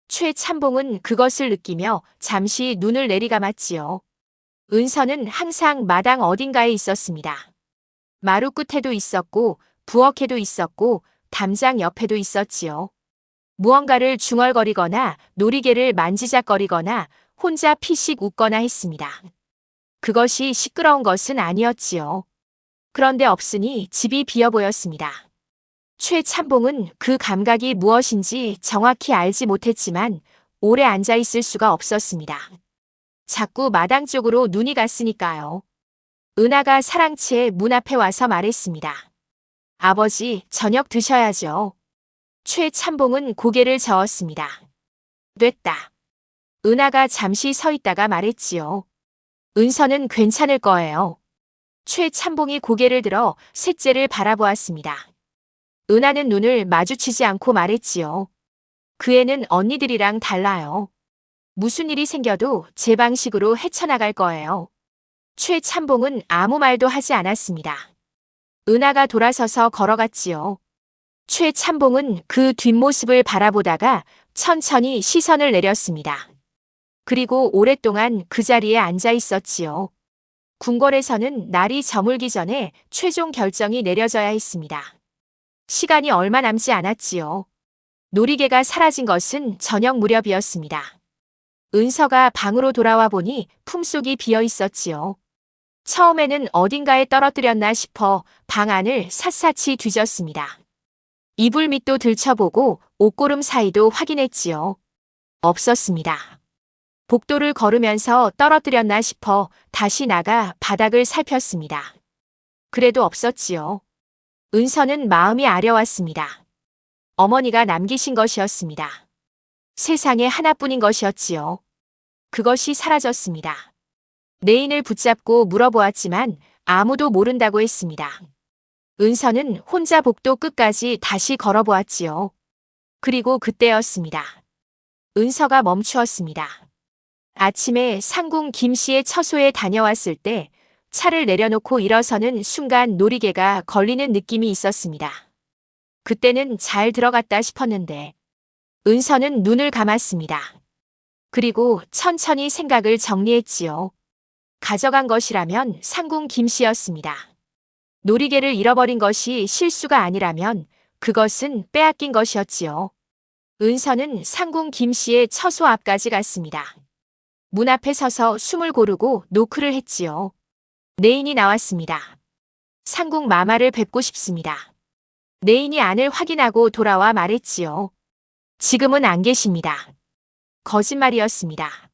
최참봉은 그것을 느끼며 잠시 눈을 내리감았지요. 은서는 항상 마당 어딘가에 있었습니다. 마루 끝에도 있었고 부엌에도 있었고 담장 옆에도 있었지요. 무언가를 중얼거리거나 놀이개를 만지작거리거나 혼자 피식 웃거나 했습니다. 그것이 시끄러운 것은 아니었지요. 그런데 없으니 집이 비어 보였습니다. 최참봉은 그 감각이 무엇인지 정확히 알지 못했지만 오래 앉아 있을 수가 없었습니다. 자꾸 마당 쪽으로 눈이 갔으니까요. 은하가 사랑채 문 앞에 와서 말했습니다. 아버지, 저녁 드셔야죠. 최참봉은 고개를 저었습니다. 됐다. 은하가 잠시 서 있다가 말했지요. 은서는 괜찮을 거예요. 최참봉이 고개를 들어 셋째를 바라보았습니다. 은하는 눈을 마주치지 않고 말했지요. 그 애는 언니들이랑 달라요. 무슨 일이 생겨도 제 방식으로 헤쳐나갈 거예요. 최참봉은 아무 말도 하지 않았습니다. 은하가 돌아서서 걸어갔지요. 최참봉은 그 뒷모습을 바라보다가 천천히 시선을 내렸습니다. 그리고 오랫동안 그 자리에 앉아 있었지요. 궁궐에서는 날이 저물기 전에 최종 결정이 내려져야 했습니다. 시간이 얼마 남지 않았지요. 놀이개가 사라진 것은 저녁 무렵이었습니다. 은서가 방으로 돌아와 보니 품속이 비어 있었지요. 처음에는 어딘가에 떨어뜨렸나 싶어 방 안을 샅샅이 뒤졌습니다. 이불 밑도 들춰보고 옷고름 사이도 확인했지요. 없었습니다. 복도를 걸으면서 떨어뜨렸나 싶어 다시 나가 바닥을 살폈습니다. 그래도 없었지요. 은서는 마음이 아려왔습니다. 어머니가 남기신 것이었습니다. 세상에 하나뿐인 것이었지요. 그것이 사라졌습니다. 내인을 붙잡고 물어보았지만 아무도 모른다고 했습니다. 은서는 혼자 복도 끝까지 다시 걸어보았지요. 그리고 그때였습니다. 은서가 멈추었습니다. 아침에 상궁 김씨의 처소에 다녀왔을 때 차를 내려놓고 일어서는 순간 놀이개가 걸리는 느낌이 있었습니다. 그때는 잘 들어갔다 싶었는데 은서는 눈을 감았습니다. 그리고 천천히 생각을 정리했지요. 가져간 것이라면 상궁 김씨였습니다. 놀이개를 잃어버린 것이 실수가 아니라면 그것은 빼앗긴 것이었지요. 은서는 상궁 김씨의 처소 앞까지 갔습니다. 문 앞에 서서 숨을 고르고 노크를 했지요. 내인이 나왔습니다. 상궁 마마를 뵙고 싶습니다. 내인이 안을 확인하고 돌아와 말했지요. 지금은 안 계십니다. 거짓말이었습니다.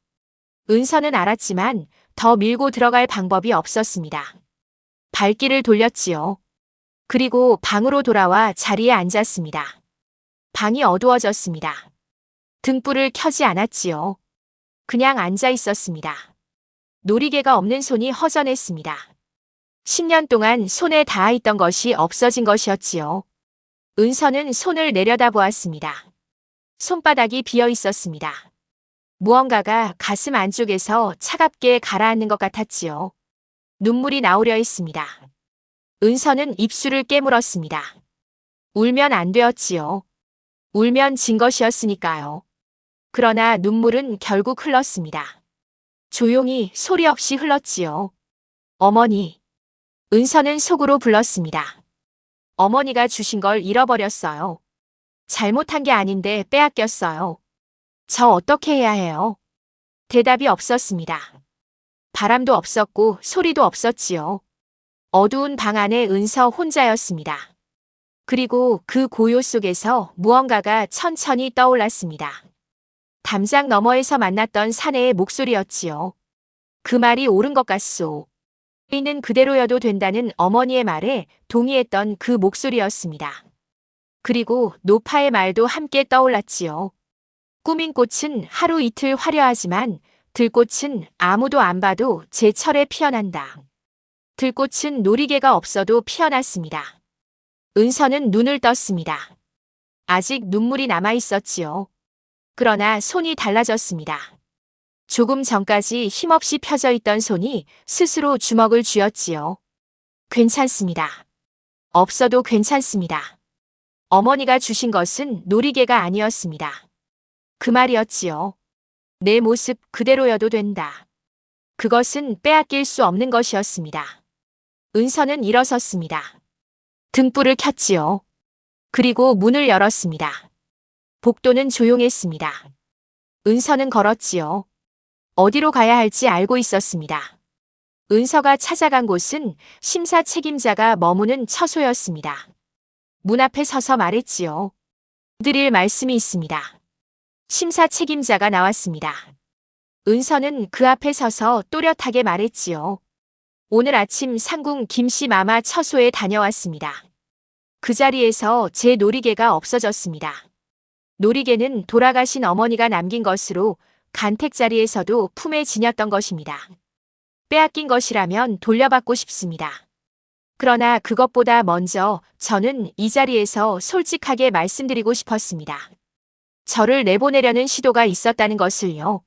은서는 알았지만 더 밀고 들어갈 방법이 없었습니다. 발길을 돌렸지요. 그리고 방으로 돌아와 자리에 앉았습니다. 방이 어두워졌습니다. 등불을 켜지 않았지요. 그냥 앉아 있었습니다. 놀이개가 없는 손이 허전했습니다. 10년 동안 손에 닿아 있던 것이 없어진 것이었지요. 은서는 손을 내려다보았습니다. 손바닥이 비어 있었습니다. 무언가가 가슴 안쪽에서 차갑게 가라앉는 것 같았지요. 눈물이 나오려 했습니다. 은서는 입술을 깨물었습니다. 울면 안 되었지요. 울면 진 것이었으니까요. 그러나 눈물은 결국 흘렀습니다. 조용히 소리 없이 흘렀지요. 어머니. 은서는 속으로 불렀습니다. 어머니가 주신 걸 잃어버렸어요. 잘못한 게 아닌데 빼앗겼어요. 저 어떻게 해야 해요? 대답이 없었습니다. 바람도 없었고 소리도 없었지요. 어두운 방 안에 은서 혼자였습니다. 그리고 그 고요 속에서 무언가가 천천히 떠올랐습니다. 담장 너머에서 만났던 사내의 목소리였지요. 그 말이 옳은 것 같소. 이는 그대로여도 된다는 어머니의 말에 동의했던 그 목소리였습니다. 그리고 노파의 말도 함께 떠올랐지요. 꾸민 꽃은 하루 이틀 화려하지만 들꽃은 아무도 안 봐도 제철에 피어난다. 들꽃은 놀이개가 없어도 피어났습니다. 은서는 눈을 떴습니다. 아직 눈물이 남아 있었지요. 그러나 손이 달라졌습니다. 조금 전까지 힘없이 펴져 있던 손이 스스로 주먹을 쥐었지요. 괜찮습니다. 없어도 괜찮습니다. 어머니가 주신 것은 놀이개가 아니었습니다. 그 말이었지요. 내 모습 그대로여도 된다. 그것은 빼앗길 수 없는 것이었습니다. 은서는 일어섰습니다. 등불을 켰지요. 그리고 문을 열었습니다. 복도는 조용했습니다. 은서는 걸었지요. 어디로 가야 할지 알고 있었습니다. 은서가 찾아간 곳은 심사 책임자가 머무는 처소였습니다. 문 앞에 서서 말했지요. 드릴 말씀이 있습니다. 심사 책임자가 나왔습니다. 은서는 그 앞에 서서 또렷하게 말했지요. 오늘 아침 상궁 김씨 마마 처소에 다녀왔습니다. 그 자리에서 제 놀이개가 없어졌습니다. 놀이개는 돌아가신 어머니가 남긴 것으로 간택 자리에서도 품에 지녔던 것입니다. 빼앗긴 것이라면 돌려받고 싶습니다. 그러나 그것보다 먼저 저는 이 자리에서 솔직하게 말씀드리고 싶었습니다. 저를 내보내려는 시도가 있었다는 것을요.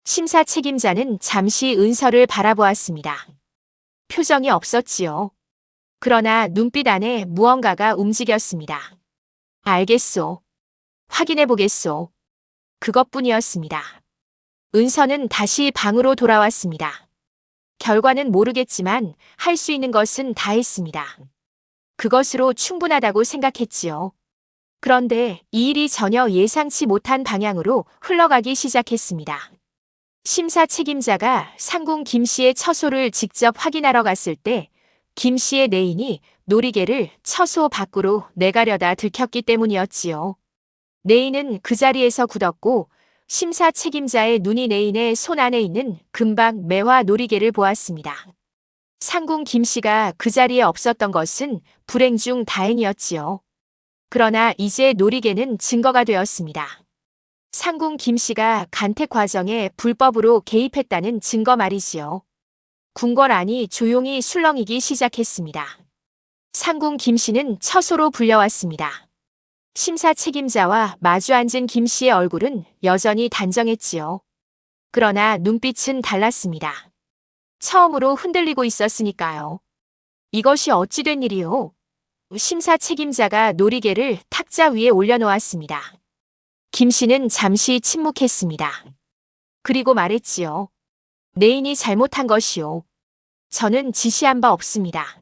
심사 책임자는 잠시 은서를 바라보았습니다. 표정이 없었지요. 그러나 눈빛 안에 무언가가 움직였습니다. 알겠소. 확인해 보겠소. 그것뿐이었습니다. 은서는 다시 방으로 돌아왔습니다. 결과는 모르겠지만 할 수 있는 것은 다 했습니다. 그것으로 충분하다고 생각했지요. 그런데 이 일이 전혀 예상치 못한 방향으로 흘러가기 시작했습니다. 심사 책임자가 상궁 김 씨의 처소를 직접 확인하러 갔을 때 김 씨의 내인이 놀이개를 처소 밖으로 내가려다 들켰기 때문이었지요. 내인은 그 자리에서 굳었고 심사 책임자의 눈이 내인의 손 안에 있는 금박 매화 놀이개를 보았습니다. 상궁 김 씨가 그 자리에 없었던 것은 불행 중 다행이었지요. 그러나 이제 놀이개는 증거가 되었습니다. 상궁 김 씨가 간택 과정에 불법으로 개입했다는 증거 말이지요. 궁궐안이 조용히 술렁이기 시작했습니다. 상궁 김 씨는 처소로 불려왔습니다. 심사 책임자와 마주 앉은 김 씨의 얼굴은 여전히 단정했지요. 그러나 눈빛은 달랐습니다. 처음으로 흔들리고 있었으니까요. 이것이 어찌 된 일이요? 심사 책임자가 놀이개를 탁자 위에 올려놓았습니다. 김 씨는 잠시 침묵했습니다. 그리고 말했지요. 내인이 잘못한 것이요. 저는 지시한 바 없습니다.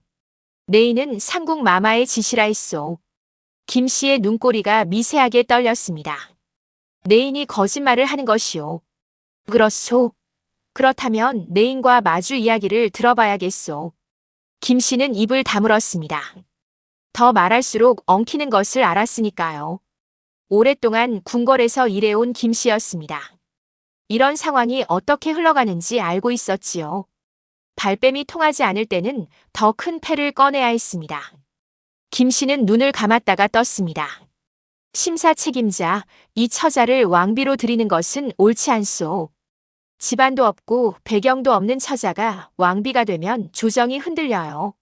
내인은 상궁 마마의 지시라 했소. 김 씨의 눈꼬리가 미세하게 떨렸습니다. 내인이 거짓말을 하는 것이요. 그렇소. 그렇다면 내인과 마주 이야기를 들어봐야겠소. 김 씨는 입을 다물었습니다. 더 말할수록 엉키는 것을 알았으니까요. 오랫동안 궁궐에서 일해온 김 씨였습니다. 이런 상황이 어떻게 흘러가는지 알고 있었지요. 발뺌이 통하지 않을 때는 더 큰 패를 꺼내야 했습니다. 김 씨는 눈을 감았다가 떴습니다. 심사 책임자, 이 처자를 왕비로 드리는 것은 옳지 않소. 집안도 없고 배경도 없는 처자가 왕비가 되면 조정이 흔들려요.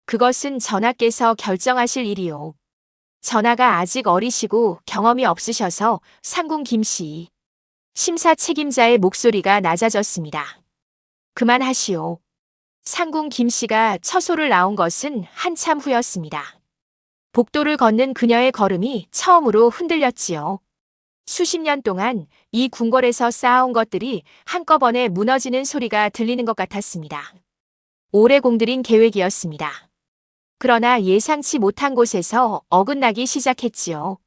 그것은 전하께서 결정하실 일이요. 전하가 아직 어리시고 경험이 없으셔서 상궁 김 씨. 심사 책임자의 목소리가 낮아졌습니다. 그만하시오. 상궁 김 씨가 처소를 나온 것은 한참 후였습니다. 복도를 걷는 그녀의 걸음이 처음으로 흔들렸지요. 수십 년 동안 이 궁궐에서 쌓아온 것들이 한꺼번에 무너지는 소리가 들리는 것 같았습니다. 오래 공들인 계획이었습니다. 그러나 예상치 못한 곳에서 어긋나기 시작했지요.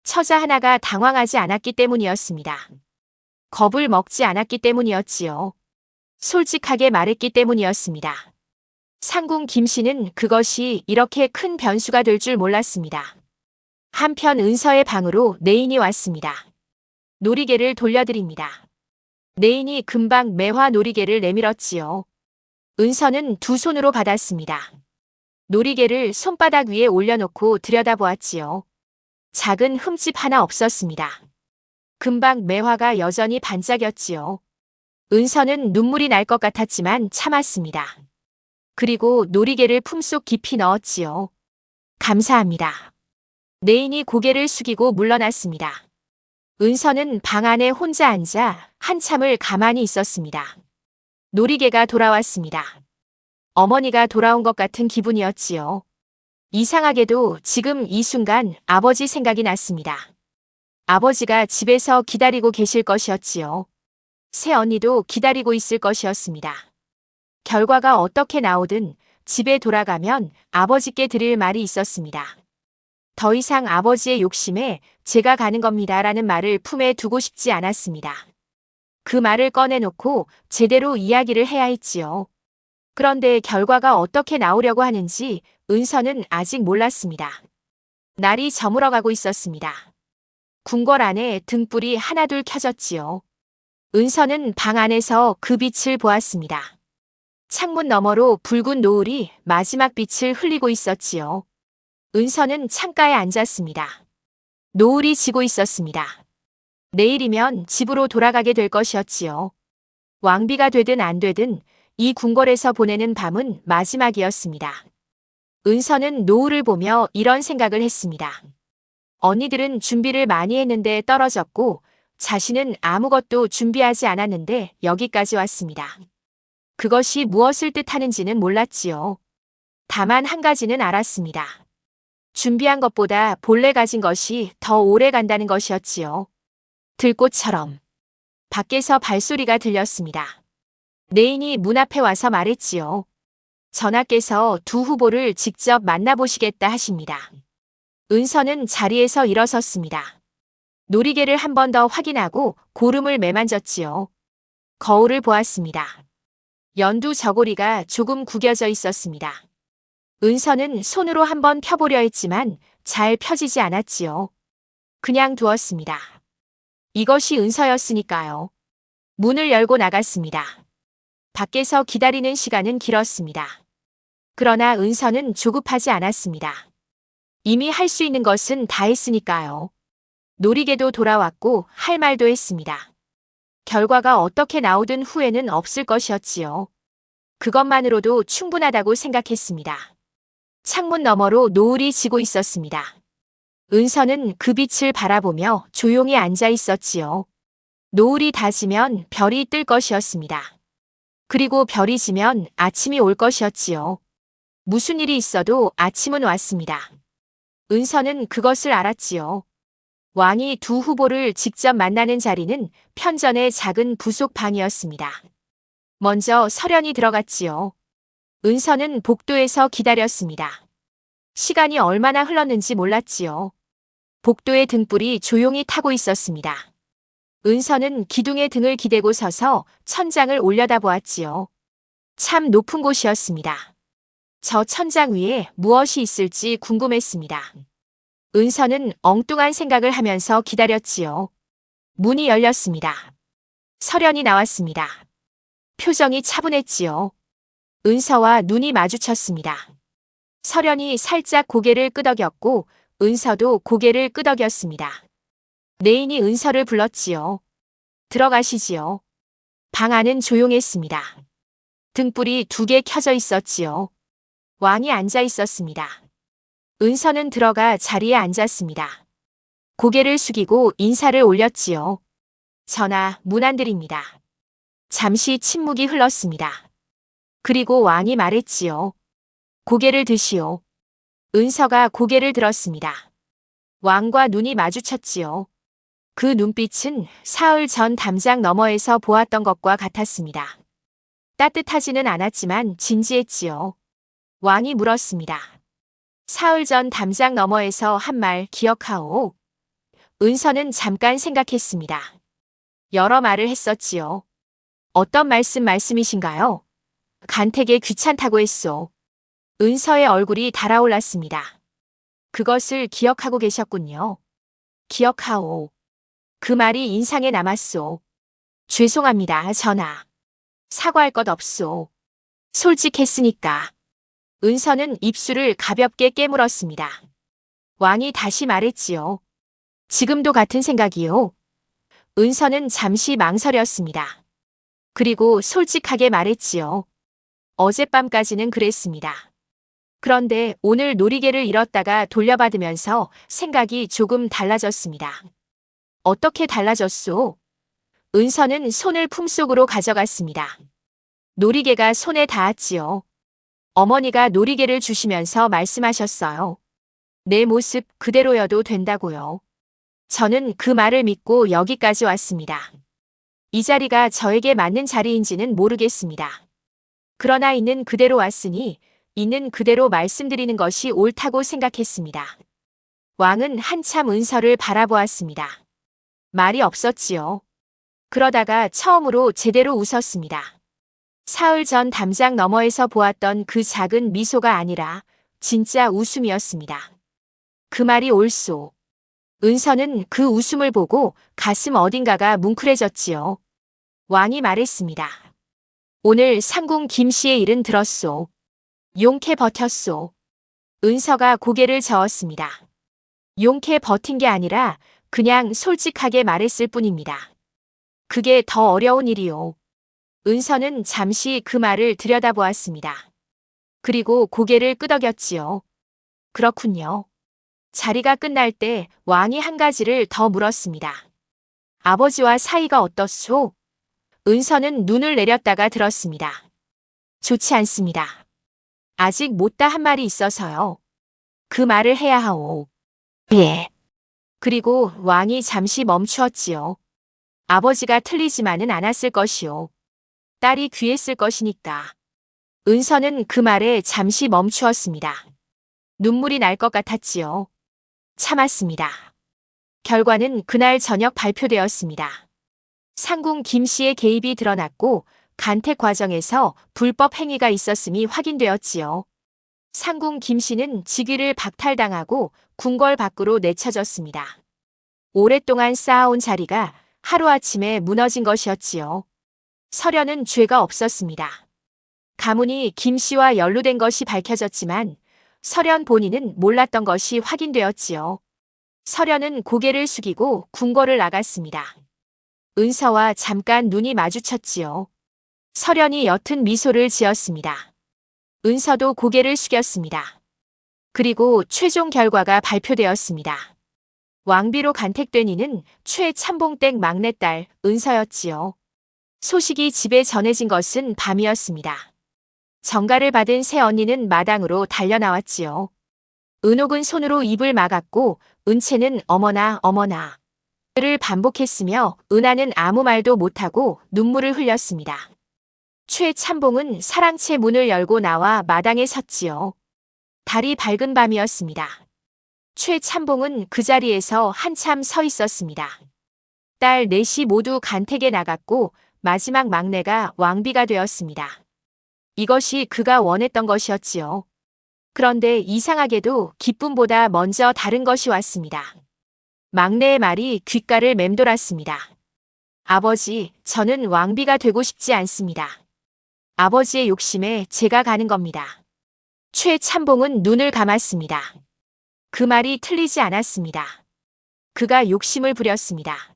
처자 하나가 당황하지 않았기 때문이었습니다. 겁을 먹지 않았기 때문이었지요. 솔직하게 말했기 때문이었습니다. 상궁 김 씨는 그것이 이렇게 큰 변수가 될 줄 몰랐습니다. 한편 은서의 방으로 내인이 왔습니다. 놀이개를 돌려드립니다. 내인이 금방 매화 놀이개를 내밀었지요. 은서는 두 손으로 받았습니다. 놀이개를 손바닥 위에 올려놓고 들여다보았지요. 작은 흠집 하나 없었습니다. 금방 매화가 여전히 반짝였지요. 은서는 눈물이 날 것 같았지만 참았습니다. 그리고 놀이개를 품속 깊이 넣었지요. 감사합니다. 내인이 고개를 숙이고 물러났습니다. 은서는 방 안에 혼자 앉아 한참을 가만히 있었습니다. 놀이개가 돌아왔습니다. 어머니가 돌아온 것 같은 기분이었지요. 이상하게도 지금 이 순간 아버지 생각이 났습니다. 아버지가 집에서 기다리고 계실 것이었지요. 새 언니도 기다리고 있을 것이었습니다. 결과가 어떻게 나오든 집에 돌아가면 아버지께 드릴 말이 있었습니다. 더 이상 아버지의 욕심에 제가 가는 겁니다라는 말을 품에 두고 싶지 않았습니다. 그 말을 꺼내놓고 제대로 이야기를 해야 했지요. 그런데 결과가 어떻게 나오려고 하는지 은서는 아직 몰랐습니다. 날이 저물어가고 있었습니다. 궁궐 안에 등불이 하나둘 켜졌지요. 은서는 방 안에서 그 빛을 보았습니다. 창문 너머로 붉은 노을이 마지막 빛을 흘리고 있었지요. 은서는 창가에 앉았습니다. 노을이 지고 있었습니다. 내일이면 집으로 돌아가게 될 것이었지요. 왕비가 되든 안 되든 이 궁궐에서 보내는 밤은 마지막이었습니다. 은서는 노을을 보며 이런 생각을 했습니다. 언니들은 준비를 많이 했는데 떨어졌고 자신은 아무것도 준비하지 않았는데 여기까지 왔습니다. 그것이 무엇을 뜻하는지는 몰랐지요. 다만 한 가지는 알았습니다. 준비한 것보다 본래 가진 것이 더 오래 간다는 것이었지요. 들꽃처럼. 밖에서 발소리가 들렸습니다. 내인이 문 앞에 와서 말했지요. 전하께서 두 후보를 직접 만나보시겠다 하십니다. 은서는 자리에서 일어섰습니다. 놀이개를 한 번 더 확인하고 고름을 매만졌지요. 거울을 보았습니다. 연두 저고리가 조금 구겨져 있었습니다. 은서는 손으로 한번 펴보려 했지만 잘 펴지지 않았지요. 그냥 두었습니다. 이것이 은서였으니까요. 문을 열고 나갔습니다. 밖에서 기다리는 시간은 길었습니다. 그러나 은서는 조급하지 않았습니다. 이미 할 수 있는 것은 다 했으니까요. 놀이개도 돌아왔고 할 말도 했습니다. 결과가 어떻게 나오든 후회는 없을 것이었지요. 그것만으로도 충분하다고 생각했습니다. 창문 너머로 노을이 지고 있었습니다. 은서는 그 빛을 바라보며 조용히 앉아 있었지요. 노을이 다 지면 별이 뜰 것이었습니다. 그리고 별이 지면 아침이 올 것이었지요. 무슨 일이 있어도 아침은 왔습니다. 은서는 그것을 알았지요. 왕이 두 후보를 직접 만나는 자리는 편전의 작은 부속 방이었습니다. 먼저 설현이 들어갔지요. 은서는 복도에서 기다렸습니다. 시간이 얼마나 흘렀는지 몰랐지요. 복도의 등불이 조용히 타고 있었습니다. 은서는 기둥에 등을 기대고 서서 천장을 올려다보았지요. 참 높은 곳이었습니다. 저 천장 위에 무엇이 있을지 궁금했습니다. 은서는 엉뚱한 생각을 하면서 기다렸지요. 문이 열렸습니다. 설현이 나왔습니다. 표정이 차분했지요. 은서와 눈이 마주쳤습니다. 설현이 살짝 고개를 끄덕였고 은서도 고개를 끄덕였습니다. 내인이 은서를 불렀지요. 들어가시지요. 방 안은 조용했습니다. 등불이 2개 켜져 있었지요. 왕이 앉아 있었습니다. 은서는 들어가 자리에 앉았습니다. 고개를 숙이고 인사를 올렸지요. 전하, 문안드립니다. 잠시 침묵이 흘렀습니다. 그리고 왕이 말했지요. 고개를 드시오. 은서가 고개를 들었습니다. 왕과 눈이 마주쳤지요. 그 눈빛은 사흘 전 담장 너머에서 보았던 것과 같았습니다. 따뜻하지는 않았지만 진지했지요. 왕이 물었습니다. 사흘 전 담장 너머에서 한 말 기억하오? 은서는 잠깐 생각했습니다. 여러 말을 했었지요. 어떤 말씀이신가요? 간택에 귀찮다고 했소. 은서의 얼굴이 달아올랐습니다. 그것을 기억하고 계셨군요. 기억하오. 그 말이 인상에 남았소. 죄송합니다, 전하. 사과할 것 없소. 솔직했으니까. 은서는 입술을 가볍게 깨물었습니다. 왕이 다시 말했지요. 지금도 같은 생각이요. 은서는 잠시 망설였습니다. 그리고 솔직하게 말했지요. 어젯밤까지는 그랬습니다. 그런데 오늘 놀이개를 잃었다가 돌려받으면서 생각이 조금 달라졌습니다. 어떻게 달라졌소? 은서는 손을 품속으로 가져갔습니다. 놀이개가 손에 닿았지요. 어머니가 놀이개를 주시면서 말씀하셨어요. 내 모습 그대로여도 된다고요. 저는 그 말을 믿고 여기까지 왔습니다. 이 자리가 저에게 맞는 자리인지는 모르겠습니다. 그러나 있는 그대로 왔으니 있는 그대로 말씀드리는 것이 옳다고 생각했습니다. 왕은 한참 은서를 바라보았습니다. 말이 없었지요. 그러다가 처음으로 제대로 웃었습니다. 사흘 전 담장 너머에서 보았던 그 작은 미소가 아니라 진짜 웃음이었습니다. 그 말이 옳소. 은서는 그 웃음을 보고 가슴 어딘가가 뭉클해졌지요. 왕이 말했습니다. 오늘 상궁 김씨의 일은 들었소. 용케 버텼소. 은서가 고개를 저었습니다. 용케 버틴 게 아니라 그냥 솔직하게 말했을 뿐입니다. 그게 더 어려운 일이요. 은서는 잠시 그 말을 들여다보았습니다. 그리고 고개를 끄덕였지요. 그렇군요. 자리가 끝날 때 왕이 한 가지를 더 물었습니다. 아버지와 사이가 어떻소? 은서는 눈을 내렸다가 들었습니다. 좋지 않습니다. 아직 못다 한 말이 있어서요. 그 말을 해야 하오. 예. 그리고 왕이 잠시 멈추었지요. 아버지가 틀리지만은 않았을 것이요. 딸이 귀했을 것이니까. 은서는 그 말에 잠시 멈추었습니다. 눈물이 날 것 같았지요. 참았습니다. 결과는 그날 저녁 발표되었습니다. 상궁 김 씨의 개입이 드러났고 간택 과정에서 불법 행위가 있었음이 확인되었지요. 상궁 김 씨는 직위를 박탈당하고 궁궐 밖으로 내쳐졌습니다. 오랫동안 쌓아온 자리가 하루아침에 무너진 것이었지요. 설현은 죄가 없었습니다. 가문이 김 씨와 연루된 것이 밝혀졌지만 설현 본인은 몰랐던 것이 확인되었지요. 설현은 고개를 숙이고 궁궐을 나갔습니다. 은서와 잠깐 눈이 마주쳤지요. 설현이 옅은 미소를 지었습니다. 은서도 고개를 숙였습니다. 그리고 최종 결과가 발표되었습니다. 왕비로 간택된 이는 최참봉댁 막내딸 은서였지요. 소식이 집에 전해진 것은 밤이었습니다. 정가를 받은 새 언니는 마당으로 달려나왔지요. 은옥은 손으로 입을 막았고 은채는 어머나 어머나 를 반복했으며 은하는 아무 말도 못하고 눈물을 흘렸습니다. 최참봉은 사랑채 문을 열고 나와 마당에 섰지요. 달이 밝은 밤이었습니다. 최참봉은 그 자리에서 한참 서 있었습니다. 딸 넷이 모두 간택에 나갔고 마지막 막내가 왕비가 되었습니다. 이것이 그가 원했던 것이었지요. 그런데 이상하게도 기쁨보다 먼저 다른 것이 왔습니다. 막내의 말이 귓가를 맴돌았습니다. 아버지, 저는 왕비가 되고 싶지 않습니다. 아버지의 욕심에 제가 가는 겁니다. 최참봉은 눈을 감았습니다. 그 말이 틀리지 않았습니다. 그가 욕심을 부렸습니다.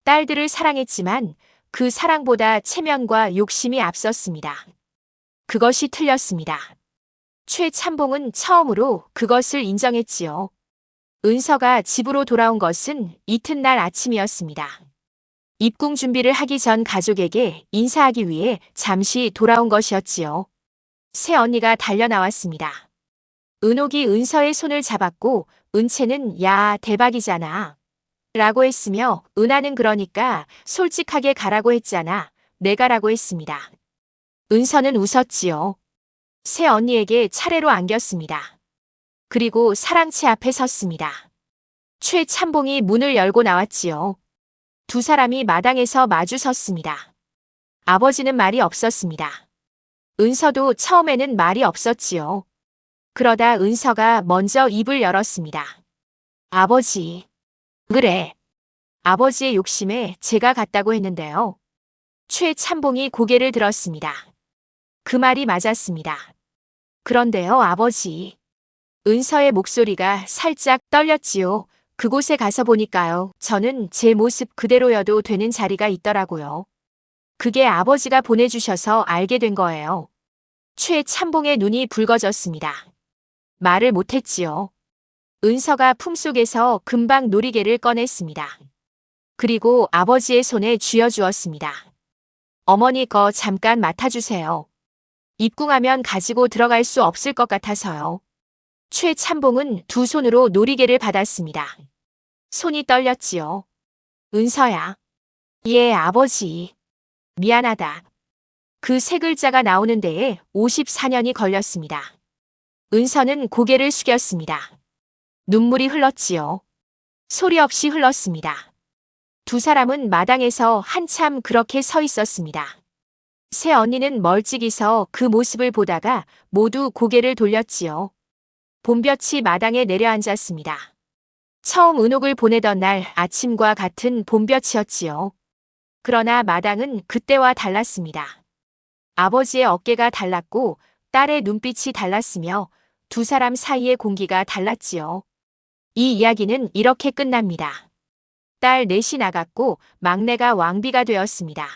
딸들을 사랑했지만 그 사랑보다 체면과 욕심이 앞섰습니다. 그것이 틀렸습니다. 최참봉은 처음으로 그것을 인정했지요. 은서가 집으로 돌아온 것은 이튿날 아침이었습니다. 입궁 준비를 하기 전 가족에게 인사하기 위해 잠시 돌아온 것이었지요. 새 언니가 달려나왔습니다. 은옥이 은서의 손을 잡았고 은채는 야, 대박이잖아 라고 했으며 은하는 그러니까 솔직하게 가라고 했잖아. 내가라고 했습니다. 은서는 웃었지요. 새 언니에게 차례로 안겼습니다. 그리고 사랑채 앞에 섰습니다. 최참봉이 문을 열고 나왔지요. 두 사람이 마당에서 마주 섰습니다. 아버지는 말이 없었습니다. 은서도 처음에는 말이 없었지요. 그러다 은서가 먼저 입을 열었습니다. 아버지. 그래. 아버지의 욕심에 제가 갔다고 했는데요. 최참봉이 고개를 들었습니다. 그 말이 맞았습니다. 그런데요, 아버지. 은서의 목소리가 살짝 떨렸지요. 그곳에 가서 보니까요. 저는 제 모습 그대로여도 되는 자리가 있더라고요. 그게 아버지가 보내주셔서 알게 된 거예요. 최참봉의 눈이 붉어졌습니다. 말을 못했지요. 은서가 품속에서 금방 놀이개를 꺼냈습니다. 그리고 아버지의 손에 쥐어주었습니다. 어머니 거 잠깐 맡아주세요. 입궁하면 가지고 들어갈 수 없을 것 같아서요. 최참봉은 두 손으로 놀이개를 받았습니다. 손이 떨렸지요. 은서야. 예, 아버지. 미안하다. 그 세 글자가 나오는 데에 54년이 걸렸습니다. 은서는 고개를 숙였습니다. 눈물이 흘렀지요. 소리 없이 흘렀습니다. 두 사람은 마당에서 한참 그렇게 서 있었습니다. 새 언니는 멀찍이서 그 모습을 보다가 모두 고개를 돌렸지요. 봄볕이 마당에 내려앉았습니다. 처음 은옥을 보내던 날 아침과 같은 봄볕이었지요. 그러나 마당은 그때와 달랐습니다. 아버지의 어깨가 달랐고 딸의 눈빛이 달랐으며 두 사람 사이의 공기가 달랐지요. 이 이야기는 이렇게 끝납니다. 딸 넷이 나갔고 막내가 왕비가 되었습니다.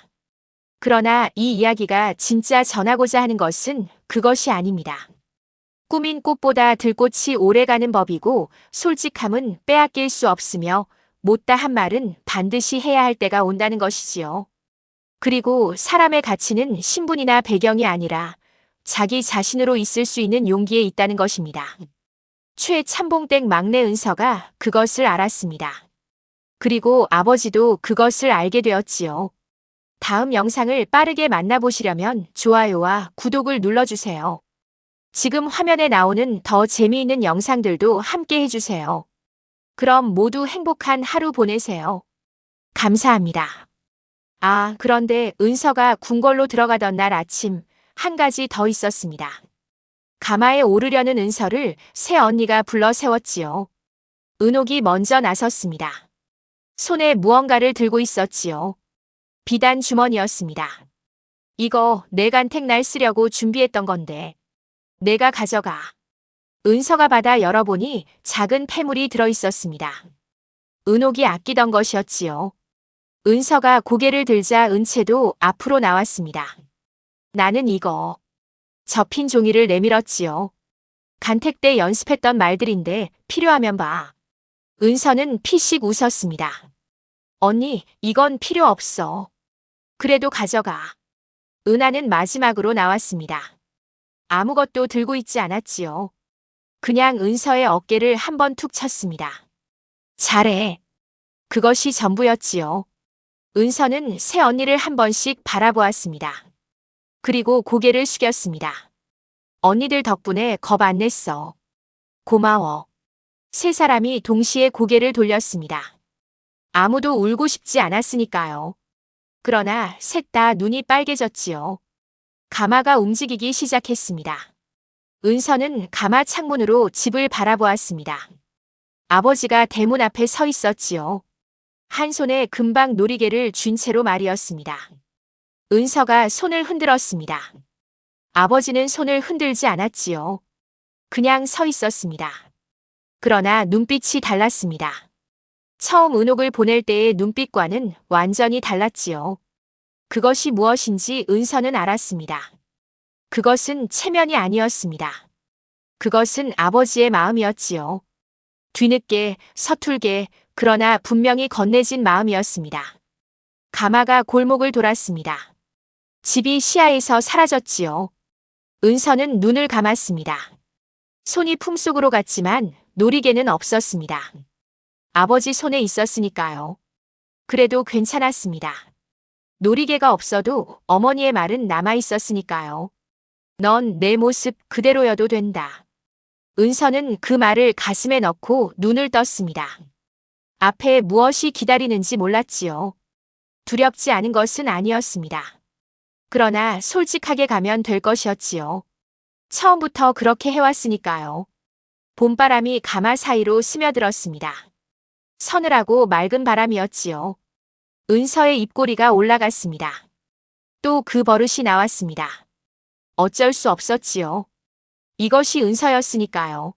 그러나 이 이야기가 진짜 전하고자 하는 것은 그것이 아닙니다. 꾸민 꽃보다 들꽃이 오래가는 법이고 솔직함은 빼앗길 수 없으며 못다 한 말은 반드시 해야 할 때가 온다는 것이지요. 그리고 사람의 가치는 신분이나 배경이 아니라 자기 자신으로 있을 수 있는 용기에 있다는 것입니다. 최참봉댁 막내 은서가 그것을 알았습니다. 그리고 아버지도 그것을 알게 되었지요. 다음 영상을 빠르게 만나보시려면 좋아요와 구독을 눌러주세요. 지금 화면에 나오는 더 재미있는 영상들도 함께 해주세요. 그럼 모두 행복한 하루 보내세요. 감사합니다. 아, 그런데 은서가 궁궐로 들어가던 날 아침 한 가지 더 있었습니다. 가마에 오르려는 은서를 새 언니가 불러 세웠지요. 은옥이 먼저 나섰습니다. 손에 무언가를 들고 있었지요. 비단 주머니였습니다. 이거 내간택 날 쓰려고 준비했던 건데. 내가 가져가. 은서가 받아 열어보니 작은 폐물이 들어있었습니다. 은옥이 아끼던 것이었지요. 은서가 고개를 들자 은채도 앞으로 나왔습니다. 나는 이거. 접힌 종이를 내밀었지요. 간택 때 연습했던 말들인데 필요하면 봐. 은서는 피식 웃었습니다. 언니, 이건 필요 없어. 그래도 가져가. 은하는 마지막으로 나왔습니다. 아무것도 들고 있지 않았지요. 그냥 은서의 어깨를 한번 툭 쳤습니다. 잘해. 그것이 전부였지요. 은서는 새 언니를 한 번씩 바라보았습니다. 그리고 고개를 숙였습니다. 언니들 덕분에 겁 안 냈어. 고마워. 세 사람이 동시에 고개를 돌렸습니다. 아무도 울고 싶지 않았으니까요. 그러나 셋 다 눈이 빨개졌지요. 가마가 움직이기 시작했습니다. 은서는 가마 창문으로 집을 바라보았습니다. 아버지가 대문 앞에 서 있었지요. 한 손에 금방 놀이개를 쥔 채로 말이었습니다. 은서가 손을 흔들었습니다. 아버지는 손을 흔들지 않았지요. 그냥 서 있었습니다. 그러나 눈빛이 달랐습니다. 처음 은옥을 보낼 때의 눈빛과는 완전히 달랐지요. 그것이 무엇인지 은서는 알았습니다. 그것은 체면이 아니었습니다. 그것은 아버지의 마음이었지요. 뒤늦게, 서툴게, 그러나 분명히 건네진 마음이었습니다. 가마가 골목을 돌았습니다. 집이 시야에서 사라졌지요. 은서는 눈을 감았습니다. 손이 품속으로 갔지만 놀이개는 없었습니다. 아버지 손에 있었으니까요. 그래도 괜찮았습니다. 놀이개가 없어도 어머니의 말은 남아 있었으니까요. 넌 내 모습 그대로여도 된다. 은서는 그 말을 가슴에 넣고 눈을 떴습니다. 앞에 무엇이 기다리는지 몰랐지요. 두렵지 않은 것은 아니었습니다. 그러나 솔직하게 가면 될 것이었지요. 처음부터 그렇게 해왔으니까요. 봄바람이 가마 사이로 스며들었습니다. 서늘하고 맑은 바람이었지요. 은서의 입꼬리가 올라갔습니다. 또 그 버릇이 나왔습니다. 어쩔 수 없었지요. 이것이 은서였으니까요.